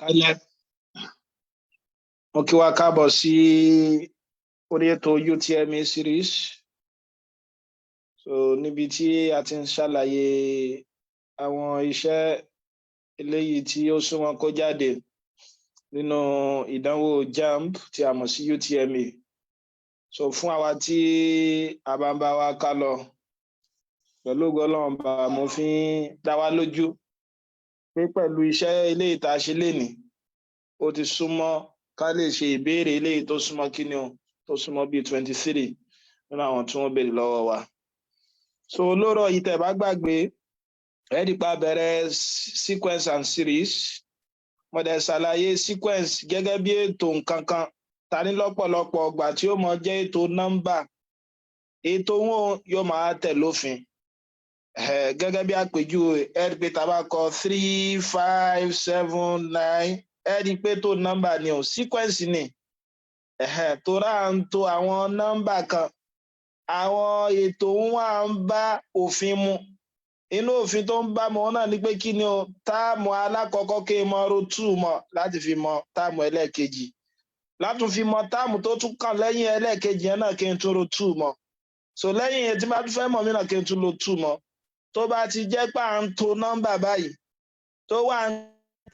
Kálẹ̀ mo kí wa káàbọ̀ sí orí ètò UTME series so níbi tí a ti ń ṣàlàyé àwọn iṣẹ́ eléyìí tí ó súnmọ́ kó jáde nínú ìdánwò JAMB tí a mọ̀ sí UTME so fún àwa tí a bá ń bá wa ká lọ pẹ̀lú ògo Ọlọ́run bá mo fi ń dá wa lójú pé pẹ̀lú iṣẹ́ eléyìí tá a ṣe lénìí ó ti súnmọ́ ká lè ṣe ìbéèrè eléyìí tó súnmọ́ kíni o tó súnmọ́ bíi 23 nínú àwọn tí wọ́n béèrè lọ́wọ́ wa so lórọ̀ yìí tẹ́ bá gbàgbé ẹ̀ẹ́dìpá bẹ̀rẹ̀ sequence and series mo dẹ̀ ṣàlàyé sequence gẹ́gẹ́ bí ètò nǹkan kan ta ní lọ́pọ̀lọpọ̀ ọgbà tí ó mọ jẹ́ ètò nọ́mbà ètò wọn yóò máa tẹ̀ lófin gẹ́gẹ́ bí àpèjúwe ẹ̀ẹ́dì pé tá bá kọ 3 5 7 9 ẹ̀ẹ́dì pé tó nọ́mbà ni ò sequence ni tó rà ń to àwọn nọ́mbà kan àwọn ètò wọn ń bá òfin mu inú òfin tó ń bá mọ náà ni pé kí ni o táàmù alákọ̀ọ́kọ́ kí n mọ ro 2 mọ láti fi mọ táàmù ẹlẹ́ẹ̀kejì látún fi mọ táàmù tó tún kàn lẹ́yìn ẹlẹ́ẹ̀kejì yẹn náà kí n tún ro 2 mọ so lẹ́yìn yẹn tí bá tún fẹ́ mọ̀ mí náà kí n tún lo 2 mọ tó bá ti jẹ́ pé à ń to nọ́mbà báyìí tó wà ń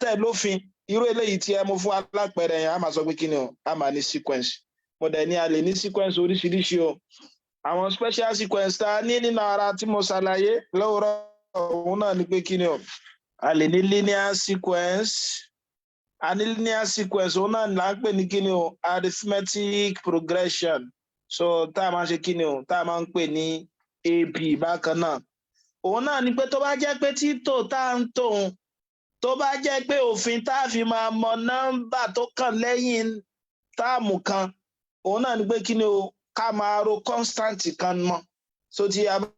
tẹ̀ lófin irú eléyìí tí ẹ mú fún alápẹ̀rẹ̀ yẹn a máa sọ pé kí ni o a máa ní sequence mo dẹ̀ ní a lè ní sequence oríṣiríṣi o àwọn special sequence tá a ní nínú ara tí mo ṣàlàyé lọ́wọ́rọ́ òun náà ni pé kí ni o a lè ní linear sequence a ní linear sequence òun náà là ń pè ní kí ni o arithmetic progression so tá a máa ṣe kí ni o tá a máa ń pè ní AP bákan náà òun náà ni pé tó bá jẹ́ pé títò tá à ń tòun tó bá jẹ́ pé òfin tá a fi máa mọ nọ́mbà tó kàn lẹ́yìn táàmù kan òun náà ni pé kí ni o ká máa ro constant kan mọ́ so tí a bá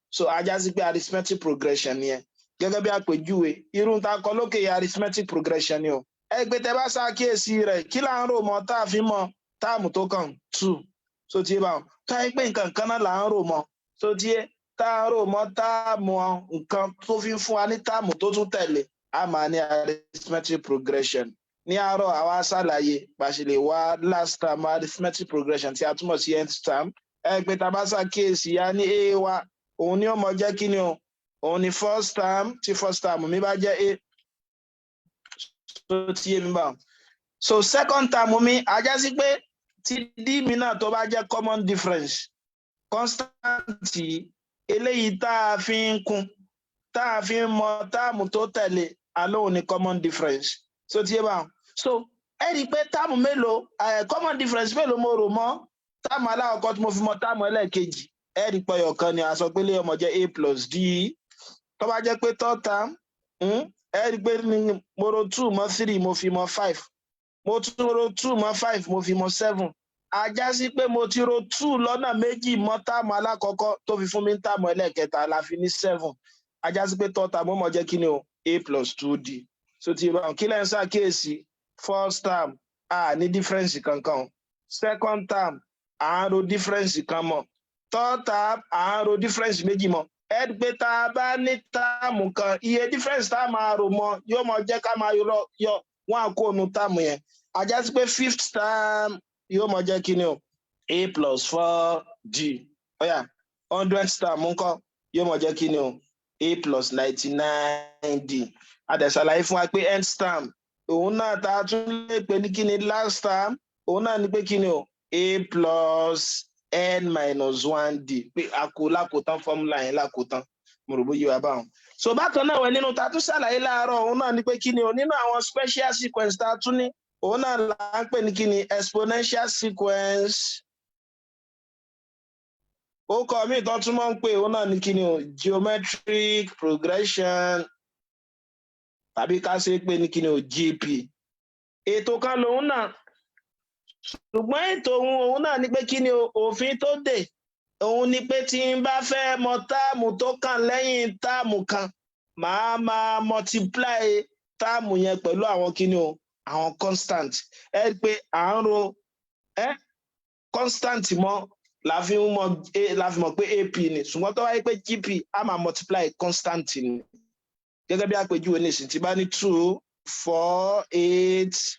so ajá sí pé arithmetic progression ni ẹ gẹ́gẹ́ bí àpèjúwe irú ta kọ lókè arithmetic progression ni o ẹ pé tẹ bá ṣàkíyèsí rẹ̀ kí là ń rò mọ́ tá a fi mọ táàmù tó kàn 2 so tí bá tá a pé nǹkan kan náà là ń rò mọ́ so tí tá a rò mọ́ táàmù nǹkan tó fi ń fún wa ní táàmù tó tún tẹ̀lé a máa ní arithmetic progression ní àárọ̀ àwa ṣàlàyé bá ṣe lè wá last term arithmetic progression tí a túmọ̀ sí nth term ẹ pé tá a bá ṣàkíyèsí a ní a wa òun ni ó mọ jẹ́ kí ni o òun ni first term tí first term mi bá jẹ́ a so tí èmi bá so second term mi ajá sí pé tí d mi náà tó bá jẹ́ common difference constant eléyìí tá a fi ń kún tá a fi ń mọ táàmù tó tẹ̀lé alóhùn ní common difference so tí ẹ bá so ẹ rí i pé táàmù mélòó common difference mélòó mo rò mọ́ táàmù aláwọ̀kọ́ tí mo fi mọ táàmù ẹlẹ́ẹ̀kejì ẹ rí i pé ọ̀kan ni a sọ pé lé ọmọ jẹ́ a plus d tó bá jẹ́ pé third term ẹ rí i pé mo ro 2 mọ́ 3 mo fi mọ 5 mo tún ro 2 mọ́ 5 mo fi mọ 7 ajá sí pé mo ti ro 2 lọ́nà méjì mọ́ táàmù alákọ̀ọ́kọ́ tó fi fún mi ní táàmù ẹlẹ́ẹ̀kẹta la fi ní 7 ajá sí pé third term ó mọ jẹ́ kí ni o a plus 2d so tí ìbáwọn kí lẹ́yìn ṣàkíyèsí first term a ní difference kankan second term à ń ro difference kan mọ́ third term à ń ro difference méjì mọ́ ẹ pé tá a bá ní táàmù kan iye difference tá a máa rò mọ́ yóò mọ jẹ́ ká máa yọ wọn àkóónú táàmù yẹn ajá sí pé fifth term yóò mọ jẹ́ kí ni o a plus 4d ọ̀yà 100th term ńkọ́ yóò mọ jẹ́ kí ni o a plus 99d adẹ̀sàlàyé fún wa pé nth term òun náà tá a tún lè pè ní kí ni last term òun náà ni pé kí ni o a plus n minus 1d pé lákòótán fọ́múlà yẹn lákòótán mo rò bóyá wà báwọn. so bákan náà wẹ̀ nínú tá a tún ṣàlàyé láàárọ̀ òun náà ni pé kí ni o nínú àwọn special sequence tá a tún ní òun náà là ń pè ní kí ni exponential sequence ó kọ mí ìtọ́ tún máa ń pè òun náà ní kí ni o geometric progression tàbí ká ṣe pé ní kí ni o GP ètò kan lòun náà ṣùgbọ́n ètò òun náà ní pé kí ni òfin tó dé òun ni pé tí n bá fẹ́ mọ táàmù tó kàn lẹ́yìn táàmù kan màá máa multiply táàmù yẹn pẹ̀lú àwọn kí ni o àwọn constant ẹ pé à ń ro constant mọ́ la fi mọ̀ pé AP ni ṣùgbọ́n tó wáyé pé GP a máa multiply constant ni gẹ́gẹ́ bí àpèjúwe ní ìsìn tí bá ní 2 4, 8,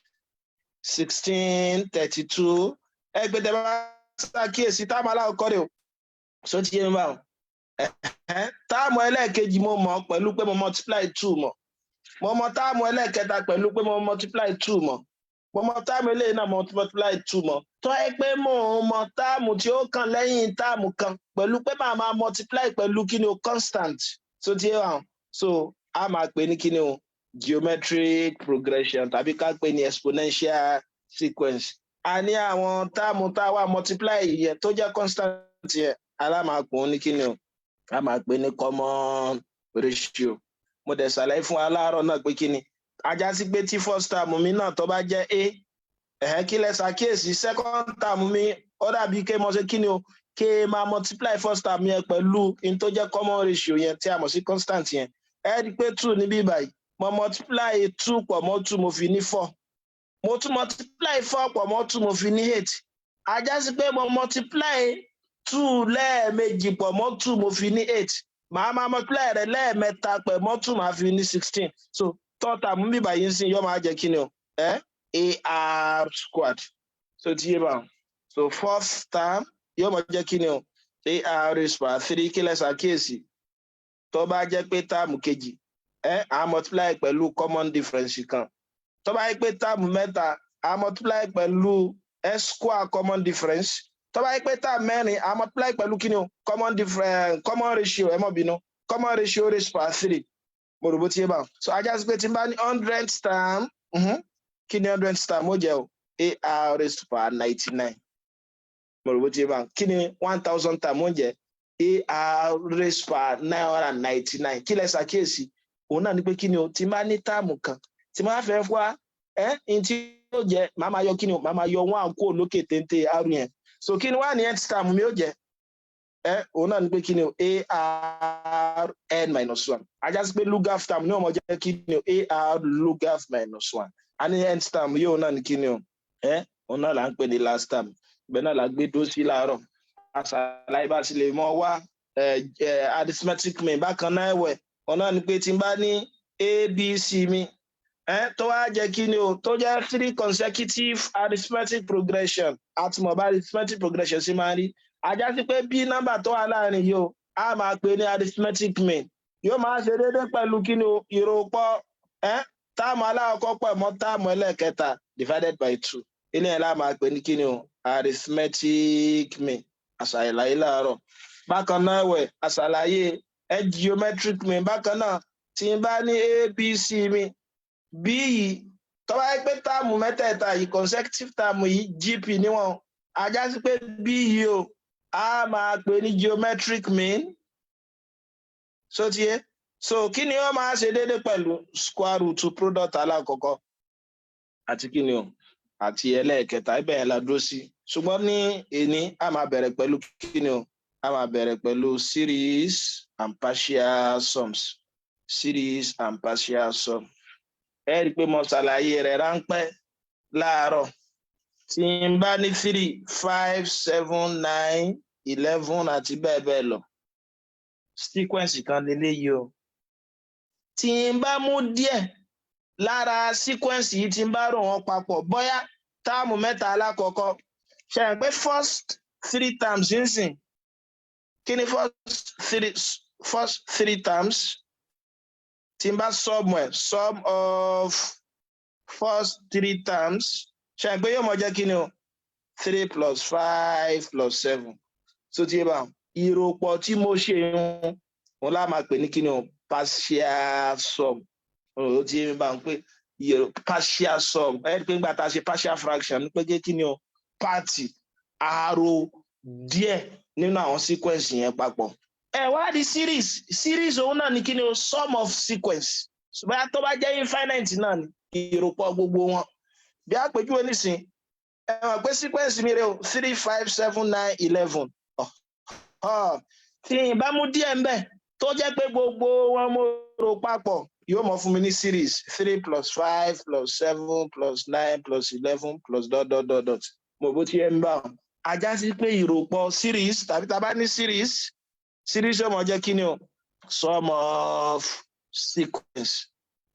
16, 32. Ẹgbẹ́ tẹ́ bá ṣàkíyèsí táàmù alákọ̀ọ́kọ́ rẹ̀ o. So ti yé mi báwọn. Táàmù ẹlẹ́ẹ̀kejì mo mọ̀ pẹ̀lú pé mo multiply 2 mọ̀. Mo mọ̀ táàmù ẹlẹ́ẹ̀kẹta pẹ̀lú pé mo multiply 2 mọ̀. Mo mọ̀ táàmù eléyìí náà mo multiply 2 mọ̀. Tó ẹ pé mo mọ̀ táàmù tí ó kàn lẹ́yìn táàmù kan pẹ̀lú pé màá máa multiply pẹ̀lú kíni o constant. So ti yé báwọn. So a máa pè ní kíni o geometric progression tàbí ká pè ní exponential sequence. A ní àwọn táàmù tá a wá multiply yẹn tó jẹ́ constant yẹn alámàpọ̀ ní kíni o a máa pè ní common ratio. Mo dẹ̀ ṣàlàyé fún aláàárọ̀ náà pé kíni ajá sí pé tí first term mi náà tó bá jẹ́ a kí lẹ ṣàkíyèsí second term mi ó dàbí ké mo ṣe kíni o ké máa multiply first term yẹn pẹ̀lú in tó jẹ́ common ratio yẹn tí a mọ̀ sí constant yẹn ẹ rí i pé 2 níbí báyìí mo multiply 2 pọ̀ mọ́ 2 mo fi ní 4 mo tún multiply 4 pọ̀ mọ́ 2 mo fi ní 8 ajá sí pé mo multiply 2 lẹ́ẹ̀mejì pọ̀ mọ́ 2 mo fi ní 8 màá máa multiply rẹ̀ lẹ́ẹ̀mẹ́ta pẹ̀ mọ́ 2 màá fi ní 16 so third term mi báyìí sí yóò máa jẹ́ kí ni o ar squared so ti yé báwọn so fourth term yóò máa jẹ́ kí ni o ar raised by 3 kí lẹ ṣàkíyèsí tó bá jẹ́ pé term kejì a multiply pẹ̀lú common difference kan tó bá jẹ́ pé term mẹ́ta a multiply pẹ̀lú s square common difference tó bá yẹ pé tá mẹ́rin a multiply pẹ̀lú kíni o common ratio ẹ mọ̀ bínú common ratio raised by 3 mo rò bó ti yé bá so ajá sí pé tí n bá ní 100 term kí ni 100 term ó jẹ́ o ar raised by 99 mo rò bó ti yé bá kí ni 1000 term ó jẹ́ ar raised by 999 kí lẹ ṣàkíyèsí òun náà ni pé kí ni o tí n bá ní term kan tí n bá fẹ́ wá n tí yóò jẹ́ màá máa yọ kí ni o màá máa yọ 1 kúrò lókè téńté r yẹn so kí ni wá ní nth term mi ó jẹ́ òun náà ni pé kí ni o arn-1 ajá sí pé Lukgaf term ní ọmọ jẹ́ kí ni o ar Lukgaf-1 a ní nth term yóò náà ni kí ni o òun náà là ń pè ní last term ibẹ̀ náà là gbé dó sí láàárọ̀ àṣàlàyé bá sì lè mọ wá arithmetic mean bákan náà ẹ̀wẹ̀ òun náà ni pé tí n bá ní abc mi tó wá jẹ́ kí ni o tó jẹ́ 3 consecutive arithmetic progression àti mọ̀ bá arithmetic progression sí máa rí ajá sí pé bí nọ́mbà tó wà láàrin yìí o a máa pè ní arithmetic mean yóò máa ṣe déédé pẹ̀lú kí ni o ìròpọ̀ táàmù alákọ̀ọ́kọ́ pọ̀ mọ́ táàmù ẹlẹ́ẹ̀kẹta divided by 2 ilé ẹ̀ la máa pè ní kí ni o arithmetic mean àṣàlàyé láàárọ̀ bákan náà ẹ̀wẹ̀ àṣàlàyé geometric mean bákan náà tí n bá ní abc mi bí yìí tó bá yẹ pé táàmù mẹ́tẹ̀ẹ̀ta yìí consecutive táàmù yìí gp níwọ̀n ajá sí pé bí yìí o a máa pè ní geometric mean so ti yé so kí ni ó máa ṣe déédé pẹ̀lú square root product alákọ̀ọ́kọ́ àti kí ni o àti ẹlẹ́ẹ̀kẹta ibẹ̀ yẹn la dúró sí ṣùgbọ́n ní èní a máa bẹ̀rẹ̀ pẹ̀lú kí ni o a máa bẹ̀rẹ̀ pẹ̀lú series and partial sums series and partial sum ẹ rí i pé mo ṣàlàyé rẹ̀ ráńpẹ́ láàárọ̀ tí n bá ní 3 5 7 9 11 àti bẹ́ẹ̀ bẹ́ẹ̀ lọ sequence kan lélẹ́yìí o tí n bá mú díẹ̀ lára sequence yìí tí n bá rò wọ́n papọ̀ bóyá táàmù mẹ́ta alákọ̀ọ́kọ́ ṣe é pé first 3 terms nísìn kí ni first 3 terms tí n bá sum of first 3 terms ṣe é pé yóò mọ jẹ́ kí ni o 3 plus 5 plus 7 so tí yé bá ìròpọ̀ tí mo ṣe òun lá máa pè ní kí ni o partial sum ó ti yé bá ń pè partial sum ẹ rí i pé nígbà tá a ṣe partial fraction ní pé kí ni o pàtì àrò díẹ̀ nínú àwọn sequence yẹn papọ̀ ẹ wá di series òun náà ní kí ni o sum of sequence ṣùgbọ́n tó bá jẹ́ infinite náà ní ìròpọ̀ gbogbo wọn bí àpèjúwe nísìn ẹ mọ̀ pé sequence mi rè o 3 5 7 9 11 tí n bá mú díẹ̀ ń bẹ̀ tó jẹ́ pé gbogbo wọn mo rò papọ̀ yóò mọ̀ fún mi ní series 3 plus 5 plus 7 plus 9 plus 11 plus ... mo bó ti ẹ ń bá wọn ajá sí pé ìròpọ̀ series tàbí tá a bá ní series yóò mọ̀ jẹ́ kí ni o sum of sequence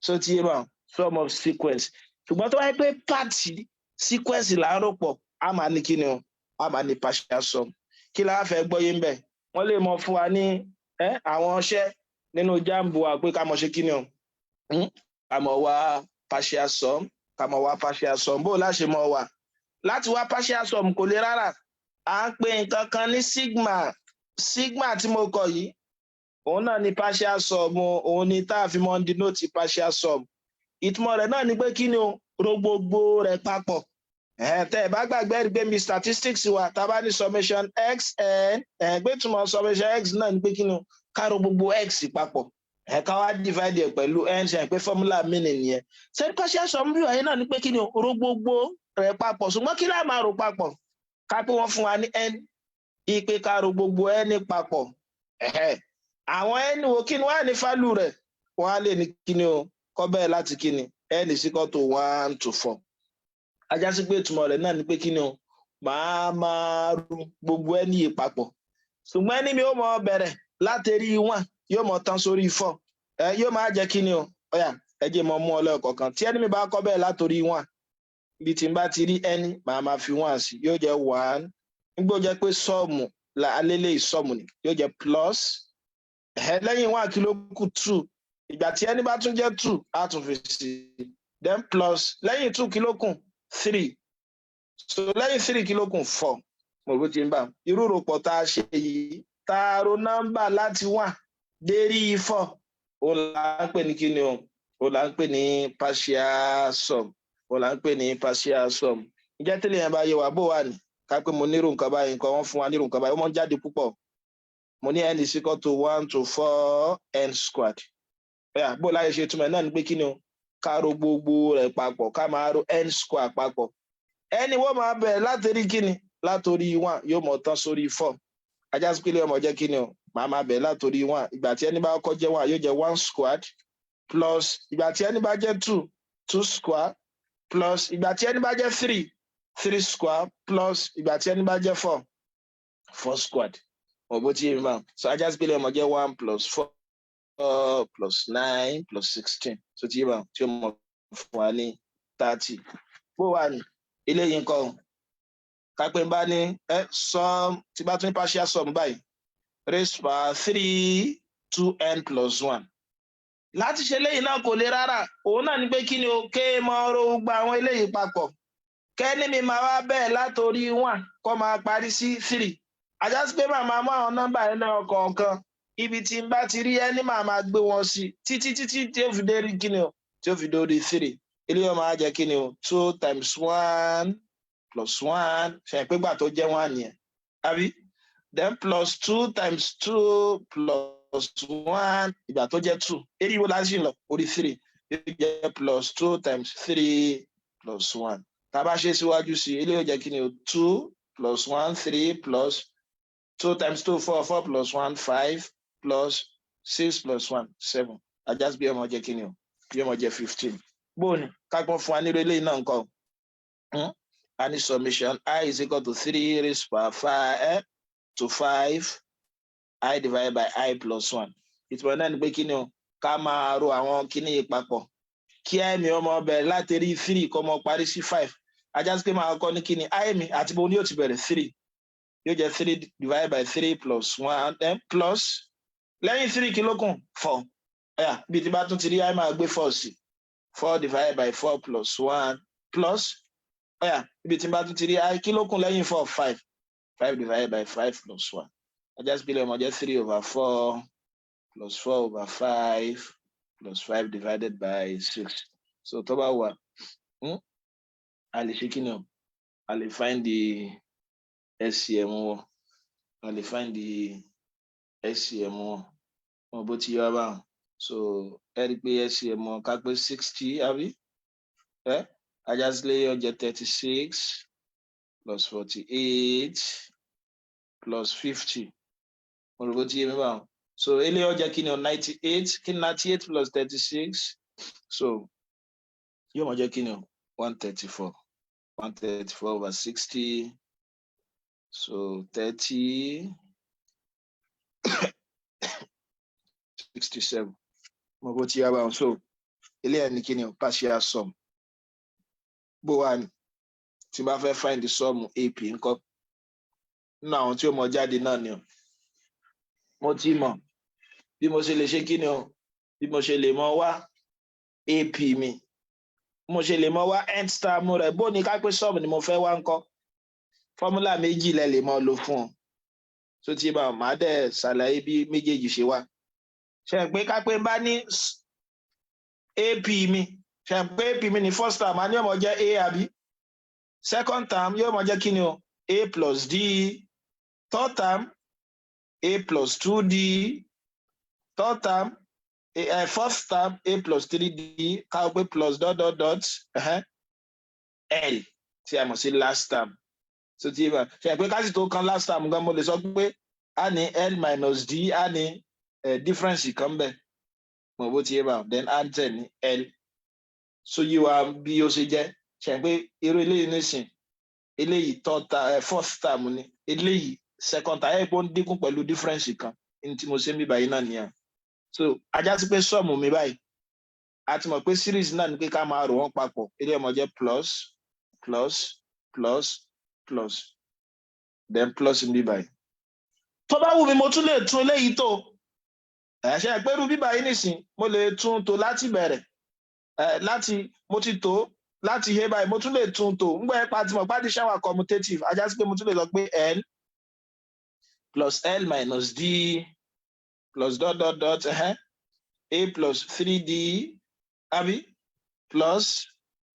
so ti yé bá wọn sum of sequence ṣùgbọ́n tó wáyé pé pàtì sequence là ń rò pọ̀ a máa ní kí ni o a máa ní partial sum kí la fẹ́ gbọ́yé ń bẹ̀ wọ́n lè mọ fún wa ní àwọn iṣẹ́ nínú JAMB wa pé ká mọ̀ ṣe kí ni o ká mọ̀ wá partial sum ká mọ̀ wá partial sum bó láṣẹ mọ̀ wá láti wá partial sum kò lè rárá à ń pè nǹkan kan ní sigma tí mo kọ yìí òun náà ni partial sum òun ni tá a fi mọ̀ denote partial sum ìtumọ̀ rẹ̀ náà ni pé kí ni o ro gbogbo rẹ̀ papọ̀ tẹ́ ẹ bá gbàgbé rí pé mi statistics wa tá a bá ní summation xn gbé túmọ̀ summation x náà ni pé kí ni o ká ro gbogbo x papọ̀ ká wá divide ẹ̀ pẹ̀lú n ṣe pé formula meaning nìyẹn ṣé partial sum bí wáyé náà ni pé kí ni o ro gbogbo rẹ̀ papọ̀ ṣùgbọ́n kí láà máa ro papọ̀ ká pé wọ́n fún wa ní n ipe ká ro gbogbo n papọ̀ àwọn n wo kí ni wọ́n á ní value rẹ̀ wọ́n á lè ní kí ni o kọ́ bẹ́ẹ̀ láti kí ni n is equal to 1 to 4 ajá sí pé ìtumọ̀ rẹ̀ náà ni pé kí ni o máa ro gbogbo n yìí papọ̀ ṣùgbọ́n ẹni mi ó mọ bẹ̀rẹ̀ látẹ̀rí 1 yóò mọ tán sórí 4 yóò máa jẹ́ kí ni o ọ̀yà ẹ jẹ́ mọ mú ọlọ́ọ̀kọ̀ọ̀kan tí ẹni mi bá kọ́ bẹ́ẹ̀ látòrí 1 ibi tí n bá ti rí n máa fi 1 sí yóò jẹ́ 1 nígbà ó jẹ́ pé sọ́ọ̀mù alélẹ̀ ìsọ́ọ̀mù ni yóò jẹ́ plus lẹ́yìn 1 kí ló kù 2 ìgbà tí ẹni bá tún jẹ́ 2 á tún fi sí then plus lẹ́yìn 2 kí ló kù 3 so lẹ́yìn 3 kí ló kù 4 mo rò tí ń bá irú ròpọ̀ tá a ṣe yìí tá a ro nọ́mbà láti 1 dérí 4 òun là ń pè ní kí ni o òun là ń pè ní partial sum òun là ń pè ní partial sum ìjẹ́ tẹ́lẹ̀ yẹn bá yẹ wá bó wà ní ká pé mo nírò nǹkan báyìí nǹkan wọ́n fún wa nírò nǹkan báyìí ó mọ́ jáde púpọ̀ mo ní n is equal to 1 to 4 n squared bó láyé ṣe túmọ̀ náà ni pé kí ni o ká ro gbogbo rẹ̀ papọ̀ ká máa ro n square papọ̀ ẹni wọ́n máa bẹ̀rẹ̀ látòrí kí ni látòrí 1 yóò mọ̀ tán sórí 4 ajá sí pé ilé ọmọ jẹ́ kí ni o máa bẹ̀rẹ̀ látòrí 1 ìgbà tí ẹni bá kọ́ jẹ́ 1 yóò jẹ́ 1 squared plus ìgbà tí ẹni bá jẹ́ 2 square plus ìgbà tí ẹni bá jẹ́ 3 square plus ìgbà tí ẹni bá jẹ́ 4 squared bó ti yé mi máa so ajá sí pé ilé ọmọ jẹ́ 1 plus 4 plus 9 plus 16 so ti yé máa tí ó mọ̀ fún wa ní 30 bó wà ní eléyìí nǹkan kápẹ́ bá ní sum tí bá tún ní partial sum báyìí raised by 3 2n plus 1 láti ṣe eléyìí náà kò lè rárá òun náà ni pé kí ni o ké mọ ro gba àwọn eléyìí papọ̀ kẹ́ni mi máa wá bẹ́ẹ̀ látòrí 1 kó máa parí sí 3 ajá sí pé màá mú àwọn nọ́mbà yẹn náà kọ̀ọ̀kan ibi tí n bá ti rí ẹni máa gbé wọn sí títí tí ó fi dé rí kí ni o tí ó fi dórí 3 eléyìí máa jẹ́ kí ni o 2 times 1 plus 1 ṣe pé gbà tó jẹ́ 1 nìyẹn àbí then plus 2 times 2 plus 1 ìgbà tó jẹ́ 2 èyí wo láti lọ orí 3 yóò jẹ́ plus 2 times 3 plus 1 tá a bá ṣe síwájú sí eléyìí jẹ́ kí ni o 2 plus 1 3 plus 2 times 2 4 4 plus 1 5 plus 6 plus 1 7 ajás bí ọmọ jẹ́ kí ni o bí ọmọ jẹ́ 15 bóòní kápọ́n fún wa nílò eléyìí náà nǹkan any summation I is equal to 3 raised by 5 to 5 I divided by I plus 1 ìtumọ̀ náà ni pé kí ni o ká máa ro àwọn kíní yìí papọ̀ kí ẹ̀mí ọmọ bẹ̀rẹ̀ láti rí 3 kọ́ mọ parí sí 5 ajá sí pé máa kọ́ ní kíní àìmí àti bó ní yóò ti bẹ̀rẹ̀ 3 yóò jẹ́ 3 divided by 3 plus 1 then plus lẹ́yìn 3 kí ló kù 4 bí ti bá tún ti rí I máa gbé 4 sí 4 divided by 4 plus 1 plus ibi tí n bá tún ti rí I kí ló kù lẹ́yìn 4 5 divided by 5 plus 1 ajá sí pé ọmọ jẹ́ 3 over 4 plus 4 over 5 plus 5 divided by 6 so tó bá wà a lè ṣe kí ni o a lè find the SCM wọn a lè find the SCM wọn bó ti yọ báwọn so ẹ rí pé SCM wọn ká pé 60 àbí ajá sí lè yọ jẹ́ 36 plus 48 plus 50 mo rò bó ti yé mi báwọn so eléyìí ó jẹ́ kí ni o 98 kí ni 98 plus 36 so yóò mọ jẹ́ kí ni o 134 over 60 so 30 67 mo bó ti yá báwọn so eléyìí ni kí ni o partial sum bó wà ní tí bá fẹ́ find the sum AP ńkọ́ nínú àwọn tí ó mọ jáde náà ni o mo ti mọ̀ bí mo ṣe lè ṣe kí ni o bí mo ṣe lè mọ wá AP mi mo ṣe lè mọ wá nth term rẹ̀ bó ní ká pé sum ni mo fẹ́ wá ńkọ́ fọ́múlà méjì lẹ lè mọ lò fún ọ tó ti bá màá dẹ̀ ṣàlàyé bí méjèèjì ṣe wá ṣe pé ká pé bá ní AP mi ṣe pé AP mi ní first term a ní ọmọ jẹ́ A àbí second term yóò mọ jẹ́ kí ni o A plus D third term A plus 2D third term fourth term A plus 3D ká pé plus dot dot dot L tí a mọ̀ sí last term so tí bá ṣe pé ká sì tó kan last term gan mo lè sọ pé a ní L minus D a ní difference kan bẹ́ẹ̀ mo bó ti bá then a tẹ̀ ní L so yí wa bí ó ṣe jẹ́ ṣe pé irú eléyìí nísìn eléyìí fourth term ni eléyìí second term ẹ̀ pé ó ń dínkù pẹ̀lú difference kan ní tí mo ṣe ń bí báyìí náà nìyẹn so ajá sí pé sum mi báyìí a ti mọ̀ pé series náà ni pé ká máa rò wọ́n papọ̀ eléyìí ọmọ jẹ́ plus plus plus plus then plus ń bí báyìí tó bá wù mí mo tún lè tún eléyìí tó ṣe pé irú bí báyìí nísìn mo lè tún tó láti bẹ̀rẹ̀ láti mo ti tó láti he báyìí mo tún lè tún tó ń gbọ́ ẹ pa tí mo bá di ṣáwà commutative ajá sí pé mo tún lè sọ pé L plus L minus D plus dot dot dot A plus 3D àbí plus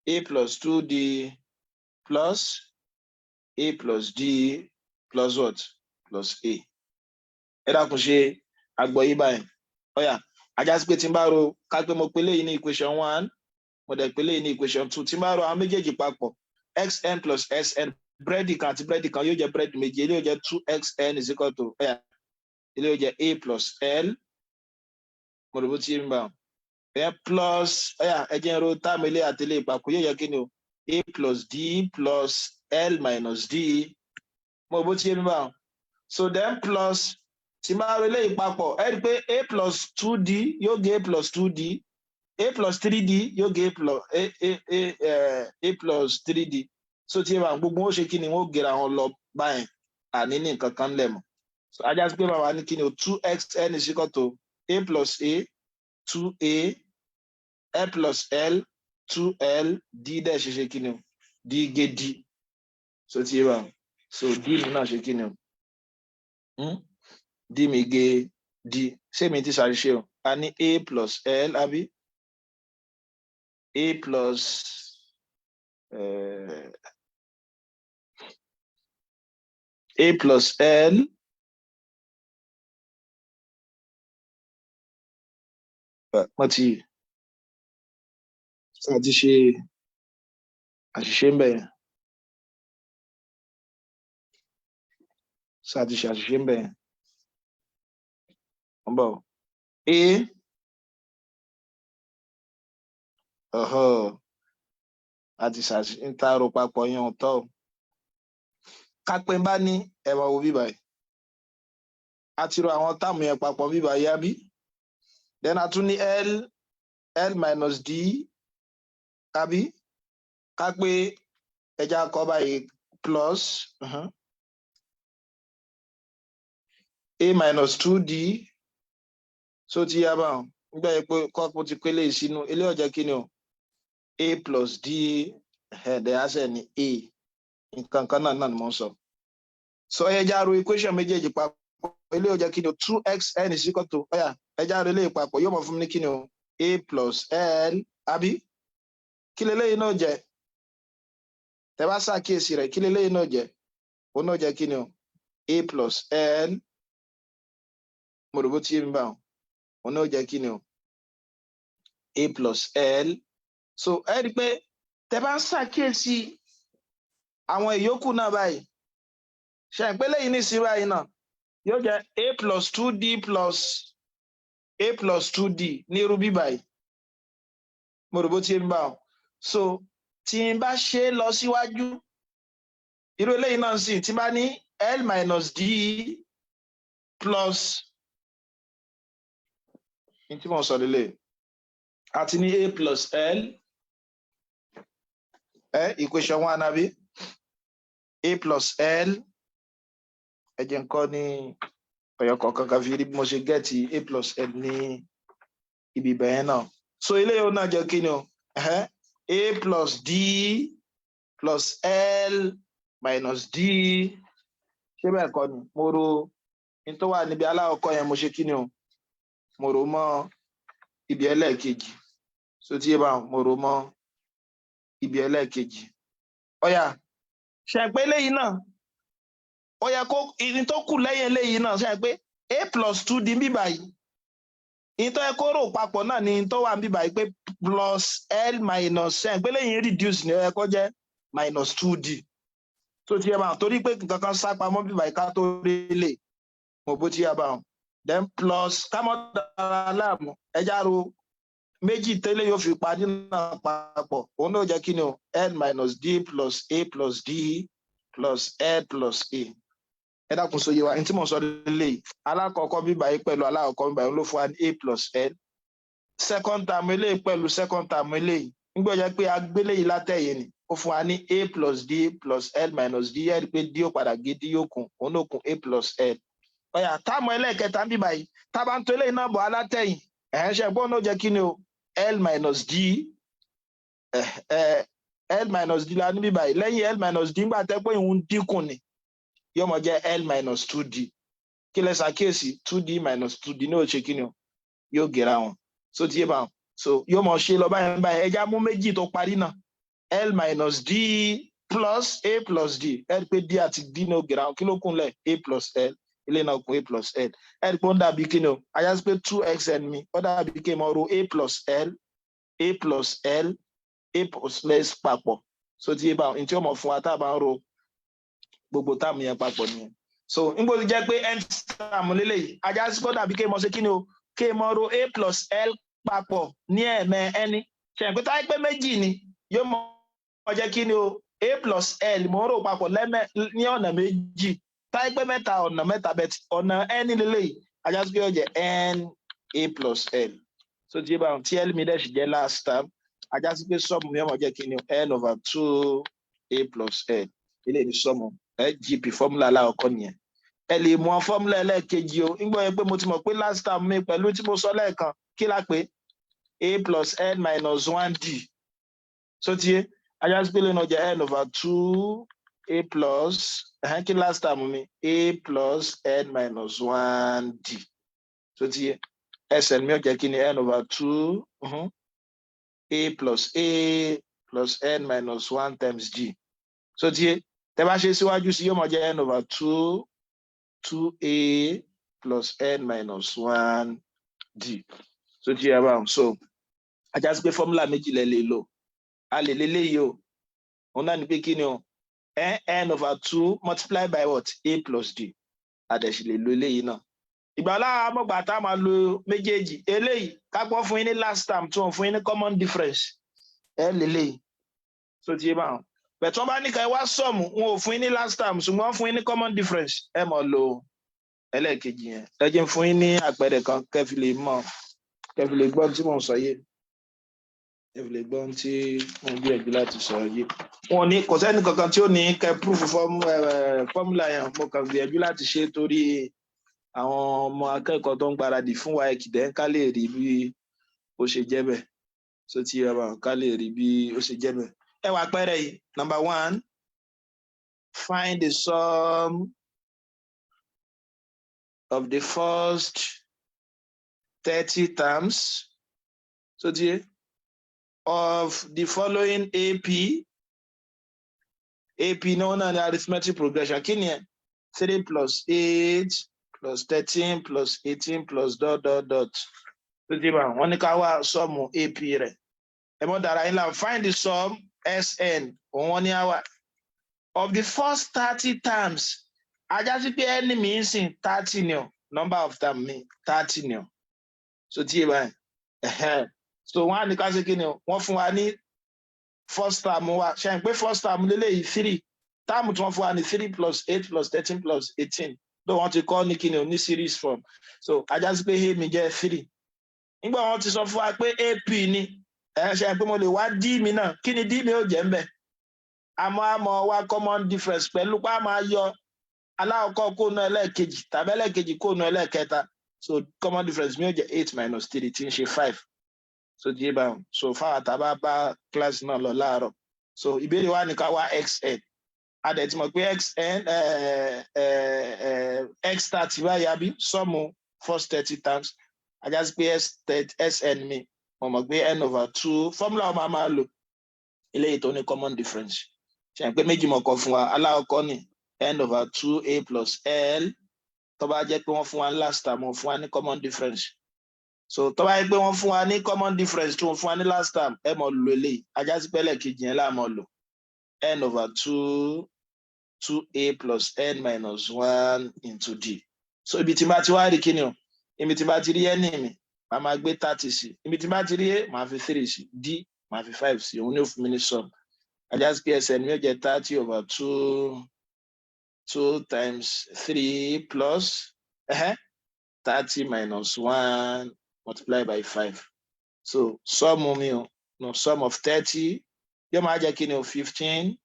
A plus 2D plus A plus D plus what plus A ẹ dákun ṣe àgbọ́yé báyìí ọ̀yà ajá sí pé tí n bá ro ká pé mo pe léyìí ní equation 1 mo dẹ̀ pe léyìí ní equation 2 tí n bá ro àwọn méjèèjì papọ̀ xn plus sn búrẹ́dì kan àti búrẹ́dì kan yóò jẹ́ búrẹ́dì méjì eléyìí yóò jẹ́ 2xn is equal to eléyìí yóò jẹ́ A plus L mo rò bó ti ń bá plus ẹ jẹ́ n ro táàmù ilé àti ilé ìpapọ̀ yóò yẹ kí ni o A plus D plus L minus D mo rò bó ti ń bá so then plus tí máa ro ilé ìpapọ̀ ẹ rí i pé A plus 2D yóò gé A plus 2D A plus 3D yóò gé A plus 3D so tí ẹ bá gbogbo ó ṣe kí ni wọ́n gèrè àwọn lọ báyìí àní ní nǹkan kan lẹ̀ mọ́ so ajá sí pé bàbá ní kí ni o 2xn is equal to A plus A 2A L plus L 2L D dẹ̀ ṣe kí ni o D gé D so tí ẹ bá so D mi náà ṣe kí ni o D mi gé D ṣé mi ti ṣàṣìṣe o a ní A plus L àbí A plus A plus L wọ́n ti ṣe àṣìṣe ń bẹ̀ yẹn ṣáàtì ṣe àṣìṣe ń bẹ̀ yẹn wọ́n bọ̀ àti ṣàṣìṣe ń tààrọ papọ̀ yẹn ọ̀tọ̀ kápẹ́ bá ní ẹ̀wà wo bíbá yìí a ti ro àwọn táàmù yẹn papọ̀ bíbá yìí àbí then a tún ní L minus D àbí kápẹ́ ẹja kọ báyìí plus A minus 2D so ti yá báwọn nígbà yẹn pé kọ́pù ti pélé sínú ilé ọ̀jẹ̀ kí ni o A plus D ẹ̀ẹ́dẹ̀ àṣẹ ní A nǹkan kan náà ni mo ń sọ so ẹja ro equation méjèèjì papọ̀ ilé ọ̀jẹ̀ kí ni o 2xn is equal to ẹja ro ilé ìpapọ̀ yóò mọ̀ fún mi ní kí ni o A plus L àbí kí leléyìí náà jẹ́ tẹ́ bá ṣàkíyèsí rẹ̀ kí leléyìí náà jẹ́ ó náà jẹ́ kí ni o A plus L mo rò bó ti ń bá wọn náà jẹ́ kí ni o A plus L so ẹ rí i pé tẹ́ bá ń ṣàkíyèsí àwọn ìyókù náà báyìí ṣe ń pé lẹ́yìn ní sí báyìí náà yóò jẹ́ A plus 2D plus A plus 2D ní irú bí báyìí mo rò bó ti ń bá wọn so tí n bá ṣe lọ síwájú irú eléyìí náà sì tí bá ní L minus D plus ní tí mo sọ lélẹ̀ àti ní a plus l equation 1 àbí a plus l ẹ jẹ́ nǹkan ní ọ̀yọ̀ kọ̀ọ̀kan kan fi rí bí mo ṣe gẹ́ẹ̀tì a plus l ní ibi bẹ̀yẹn náà so eléyìí ó náà jẹ́ kí ni o a plus d plus l minus d ṣé bẹ́ẹ̀ kọ́ ni mo ro ní tó wà níbi aláwọ̀kọ́ yẹn mo ṣe kí ni o mo rò mọ́ ibi ẹlẹ́ẹ̀kejì so tí yé bá mo rò mọ́ ibi ẹlẹ́ẹ̀kejì ọ̀yà ṣe pé eléyìí náà ó yẹ kó ìní tó kù lẹ́yìn eléyìí náà ṣe pé a plus 2d ń bí báyìí ìní tó yẹ kó rò papọ̀ náà ni tó wà ń bí báyìí pé plus l minus ṣe pé lẹ́yìn reduce ni ó yẹ kó jẹ́ minus 2d tó ti yẹ bá torí pé nǹkan kan sá pamọ́ bí báyìí ká tó rí lè mo bó ti yẹ bá then plus kámọ́ dára láàmú ẹja ro méjì tẹ́lẹ̀ yóò fi parí náà papọ̀ òun náà jẹ́ kí ni o l minus d plus a plus d plus l plus a ẹ dákun sóye wa ní tí mo sọ lélẹ̀ alákọ̀ọ́kọ́ bíbá yìí pẹ̀lú alákọ̀ọ́kọ́ bíbá yìí ló fún wa ní a plus l second term eléyìí pẹ̀lú second term eléyìí nígbà jẹ́ pé agbélé yìí látẹ̀yìn ni ó fún wa ní a plus d plus l minus d ẹ rí pé d ó padà gé d yóò kún òun náà kún a plus l ọ̀yà táàmù ẹlẹ́ẹ̀kẹta bíbá yìí tábà ń tó eléyìí náà bọ̀ alátẹ̀yìn ṣe gbọ́n náà jẹ́ kí ni o l minus d l minus d la ní bíbá yìí lẹ́yìn l minus d nígbà tẹ́ pé ìhun dínkù ni yóò mọ jẹ́ l minus 2d kí lẹ ṣàkíyèsí 2d minus 2d ní ó ṣe kí ni o yóò gẹ̀ra wọn so tí yé bá wọn so yóò mọ ṣe lọ báyìí báyìí ẹja mú méjì tó parí náà l minus d plus a plus d ẹ rí pé d àti d ní ó gẹ̀ra wọn kí ló kún lẹ̀ a plus l ilé náà kún a plus l ẹ rí pé ó ń dàbí kí ni o ajá sí pé 2xn mi ó dàbí kí n mọ ro a plus l a plus l a plus l papọ̀ so tí yé bá wọn ní tí ó mọ̀ fún wa tá a bá ń ro gbogbo táàmù yẹn papọ̀ nìyẹn so nígbà tó jẹ́ pé n táàmù lélẹ́yìí ajá sí kó dàbí kéèmọ ṣe kí ni o kéèmọ ro a plus l papọ̀ ní ẹ̀mẹ́ ẹni ṣe pé táyé pé méjì ni yóò mọ jẹ́ kí ni o a plus l mo rò papọ̀ ní ọ̀nà méjì táyé pé mẹ́ta ọ̀nà mẹ́ta bẹ́ẹ̀ ọ̀nà ẹni lélẹ́yìí ajá sí pé yóò jẹ́ n a plus l so tí yé báwọn tí l mi dẹ̀ sì jẹ́ last term ajá sí pé sọ́ọ̀mù mi ọmọ jẹ́ kí ni n over 2 a plus l ilé ní sọ́ọ̀mù gp fọ́múlà aláwọ̀kọ́ nìyẹn ẹ lè mọ fọ́múlà ẹlẹ́ẹ̀kejì o nígbà yẹn pé mo ti mọ̀ pé last term mi pẹ̀lú tí mo sọ lẹ́ẹ̀kan kí la pé a plus n minus 1d so tí ajá sí pé lẹ́nu ọjà n over 2 a plus kí last term mi a plus n minus 1d so tí sn mi ò jẹ́ kí ni n over 2 a plus n minus 1 times d so tí tẹ́ bá ṣe síwájú sí yóò mọ jẹ́ n over 2a plus n minus 1d so tí ẹ bá ń so ajá sí pé fọ́múlà méjì lẹ lè lò a lè léléyìí o òun náà ní pé kí ni o n over 2 multiply by what a plus d a dẹ̀ sì lè lo eléyìí náà ìgbà lára mọ̀gbà tá a máa lo méjèèjì eléyìí ká gbọ́ fún yín ní last term tí wọ́n fún yín ní common difference léléyìí so tí ẹ bá ń bẹ̀tọ́ bá ní ká ẹ wá sọ̀mù wọn ò fún yín ní last term ṣùgbọ́n fún yín ní common difference ẹ mọ̀ lo ẹlẹ́ẹ̀kejì yẹn ẹ jẹ́ fún yín ní àpẹẹrẹ kan kẹfì lè mọ̀ kẹfì lè gbọ́ tí mò ń sọ yé kẹfì lè gbọ́ tí mò ń gbìyànjú láti sọ yé wọn ní kò sẹ́ni kankan tí ó ní kẹ proof fọ́múlà yẹn mo kàn gbìyànjú láti ṣe torí àwọn ọmọ akẹ́kọ̀ọ́ tó ń gbáradì fún wa ẹ̀kìdẹ́ ká lè rí bí ó ṣe jẹ́ bẹ́ẹ̀ so tí ẹ bá ká lè rí bí ó ṣe jẹ́ bẹ́ẹ̀ ẹ wá àpẹẹrẹ yìí number 1 find the sum of the first 30 terms so tí of the following AP náà náà ní arithmetic progression kí ni ẹ 3 plus 8 plus 13 plus 18 plus ... so tí wọ́n ní ká wá sọ́ọ̀mù AP rẹ̀ ẹ mọ́ dára yín láwọn find the sum SN òun ní àwa of the first 30 terms ajá sí pé ẹni mi ń sìn 30 ni o number of term mi 30 ni o so tí báyìí so wọ́n á ní ká ṣe kí ni o wọ́n fún wa ní first term wa ṣe ń pé first term lélẹ́yìí 3 term tí wọ́n fún wa ní 3 plus 8 plus 13 plus 18 ló wọ́n ti kọ́ ní kí ni o ní series form so ajá sí pé a mi jẹ́ 3 nígbà wọ́n ti sọ fún wa pé AP ni ṣe pé mo lè wá D mi náà kí ni D mi ó jẹ́ ńbẹ̀ àmọ́ wá common difference pẹ̀lú pa máa yọ aláwọ̀kọ́ kó nu ẹlẹ́ẹ̀kejì tàbí ẹlẹ́ẹ̀kejì kó nu ẹlẹ́ẹ̀kẹta so common difference mi ó jẹ́ 8 minus 3 tí ń ṣe 5 so díẹ̀ báwọn so fáwọn tàbá bá kíláàsì náà lọ láàárọ̀ so ìbéèrè wa ní ká wá xn a dẹ̀ ti mọ̀ pé xn x30 báyìí àbí sọ́ọ̀mù first 30 times ajá sí pé sn mi mo mọ̀ pé n over 2 formula ọmọ máa lò eléyìí tó ní common difference ṣe pé méjì mọ̀ kọ fún wa aláwọ̀kọ́ ní n over 2a plus l tó bá jẹ́ pé wọ́n fún wa last time wọ́n fún wa ní common difference so tó bá jẹ́ pé wọ́n fún wa ní common difference tó wọ́n fún wa ní last time ẹ mọ̀ lò eléyìí ajá sí pé lẹ́ẹ̀kejì yẹn láàmọ̀ lò n over 2a plus n minus 1 into d so ibi tí bá ti wá rí kíni o ibi tí bá ti rí n mi màá máa gbé 30 sí ibi tí bá ti rí a màá fi 3 sí d màá fi 5 sí òun ní òfin mi ní sum ajá sí pé sn mi ó jẹ́ 30 over 2 times 3 plus 30 minus 1 multiplied by 5 so sum mi o no sum of 30 yóò máa jẹ́ kíni o 15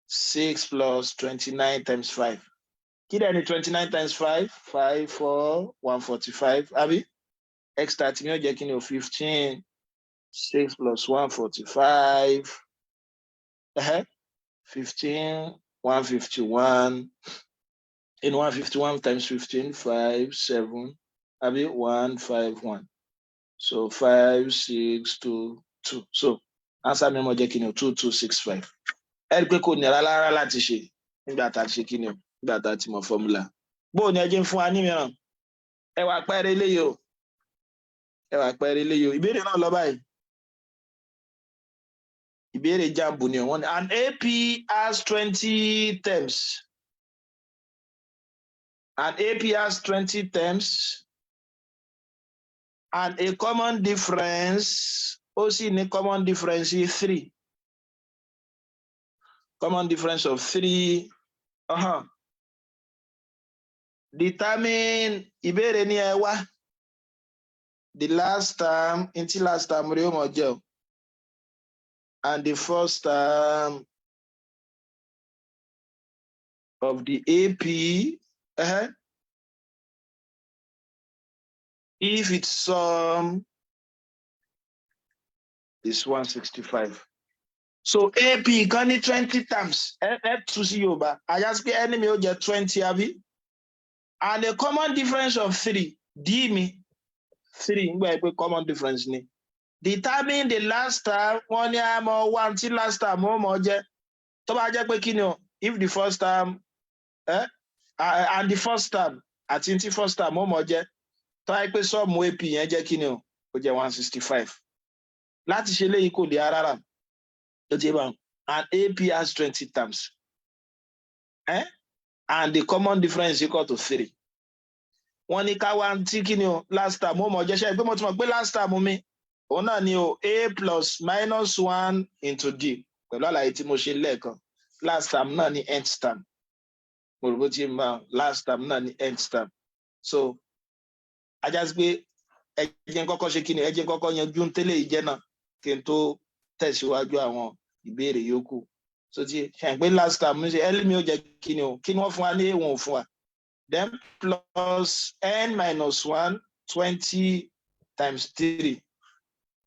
6 plus 29 times 5 kí dẹ̀ ni 29 times 5 5 4 145 àbí x30 mi ó jẹ́ kíni o 15 6 plus 145 15 151 in 151 times 15 5 7 àbí 151 so 5 6 2 2 so answer mi mo jẹ́ kíni o 2265 ẹ rí pé kò nira rárá láti ṣe nígbà tá a ṣe kíni o nígbà tá a ti mọ̀ formula bó ni ẹ jẹ́ fún wa ní mìíràn ẹ wá pẹ́ẹ́rẹ́ eléyìí o ìbéèrè náà lọ báyìí ìbéèrè JAMB ni wọ́n ní an AP has 20 terms and a common difference ó sì ní common difference 3 common difference of 3 determine ìbéèrè ní ẹ wá the last term until last term rí ó mọ̀ jẹ́ o and the first term of the AP if its sum is 165 so AP kan ní 20 terms tún sí Yorùbá àyàsí pé ẹni mi ó jẹ́ 20 àbí and a common difference of 3 d mi 3 ngbà pé common difference ni determine the last term wọ́n ní àmọ́ 1 tí last term ó mọ̀ jẹ́ tó bá jẹ́ pé kí ni o if the first term and the first term àti tí first term ó mọ̀ jẹ́ tó bá jẹ́ pé sum AP yẹn jẹ́ kí ni o ó jẹ́ 165 láti ṣe léyìí kò lè rárá ó ti bá and AP has 20 terms and the common difference equal to 3 wọ́n ní ká wá tí kí ni o last term ó mọ̀ jẹ́ ṣe pé mo ti mọ̀ pé last term mi òun náà ni o a plus minus 1 into d pẹ̀lú àlàyé tí mo ṣe lẹ́ẹ̀kan last term náà ni nth term mo rò bó ti máa last term náà ni nth term so ajá sí pé ẹ jẹ́ kọ́kọ́ ṣe kí ni ẹ jẹ́ kọ́kọ́ yanjú tẹ́lẹ̀ ìjẹ́ náà kí n tó tẹ̀síwájú àwọn ìbéèrè yòókù so ti ṣe pé last term ṣe ẹlẹ́mi ó jẹ́ kí ni o kí ni wọ́n fún wa ní èèwọ̀n fún wa then plus n minus 1 20 times 3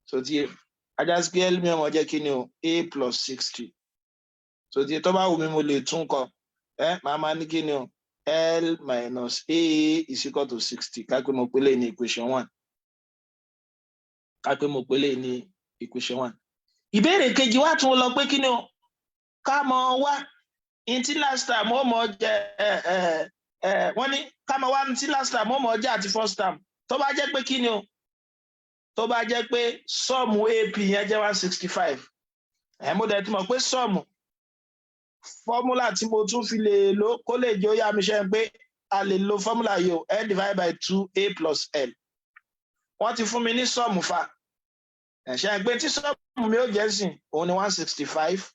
so ti ajá sí pé ẹlẹ́mi ọmọ jẹ́ kí ni o a plus 60 so ti tó bá wù mí mo lè tún kọ màá máa ní kí ni o l minus a is equal to 60 ká pé mo pélé ní equation 1 ìbéèrè kejì wá tún lọ pé kí ni o ká mọ̀ wá ntí last time ó mọ̀ jẹ́ wọ́n ní ká mọ̀ wá ntí last time ó mọ̀ jẹ́ àti first time tó bá jẹ́ pé kí ni o tó bá jẹ́ pé sum AP yẹn jẹ́ 165 mo dẹ̀ ti mọ̀ pé sum formula tí mo tún fi lè lò kó lè jẹ́ ó yá mi ṣe pé a lè lo formula yìí o n divided by 2a plus l wọ́n ti fún mi ní sum fa ṣe pé tí sum mi ó jẹ́ sìn òun ni 165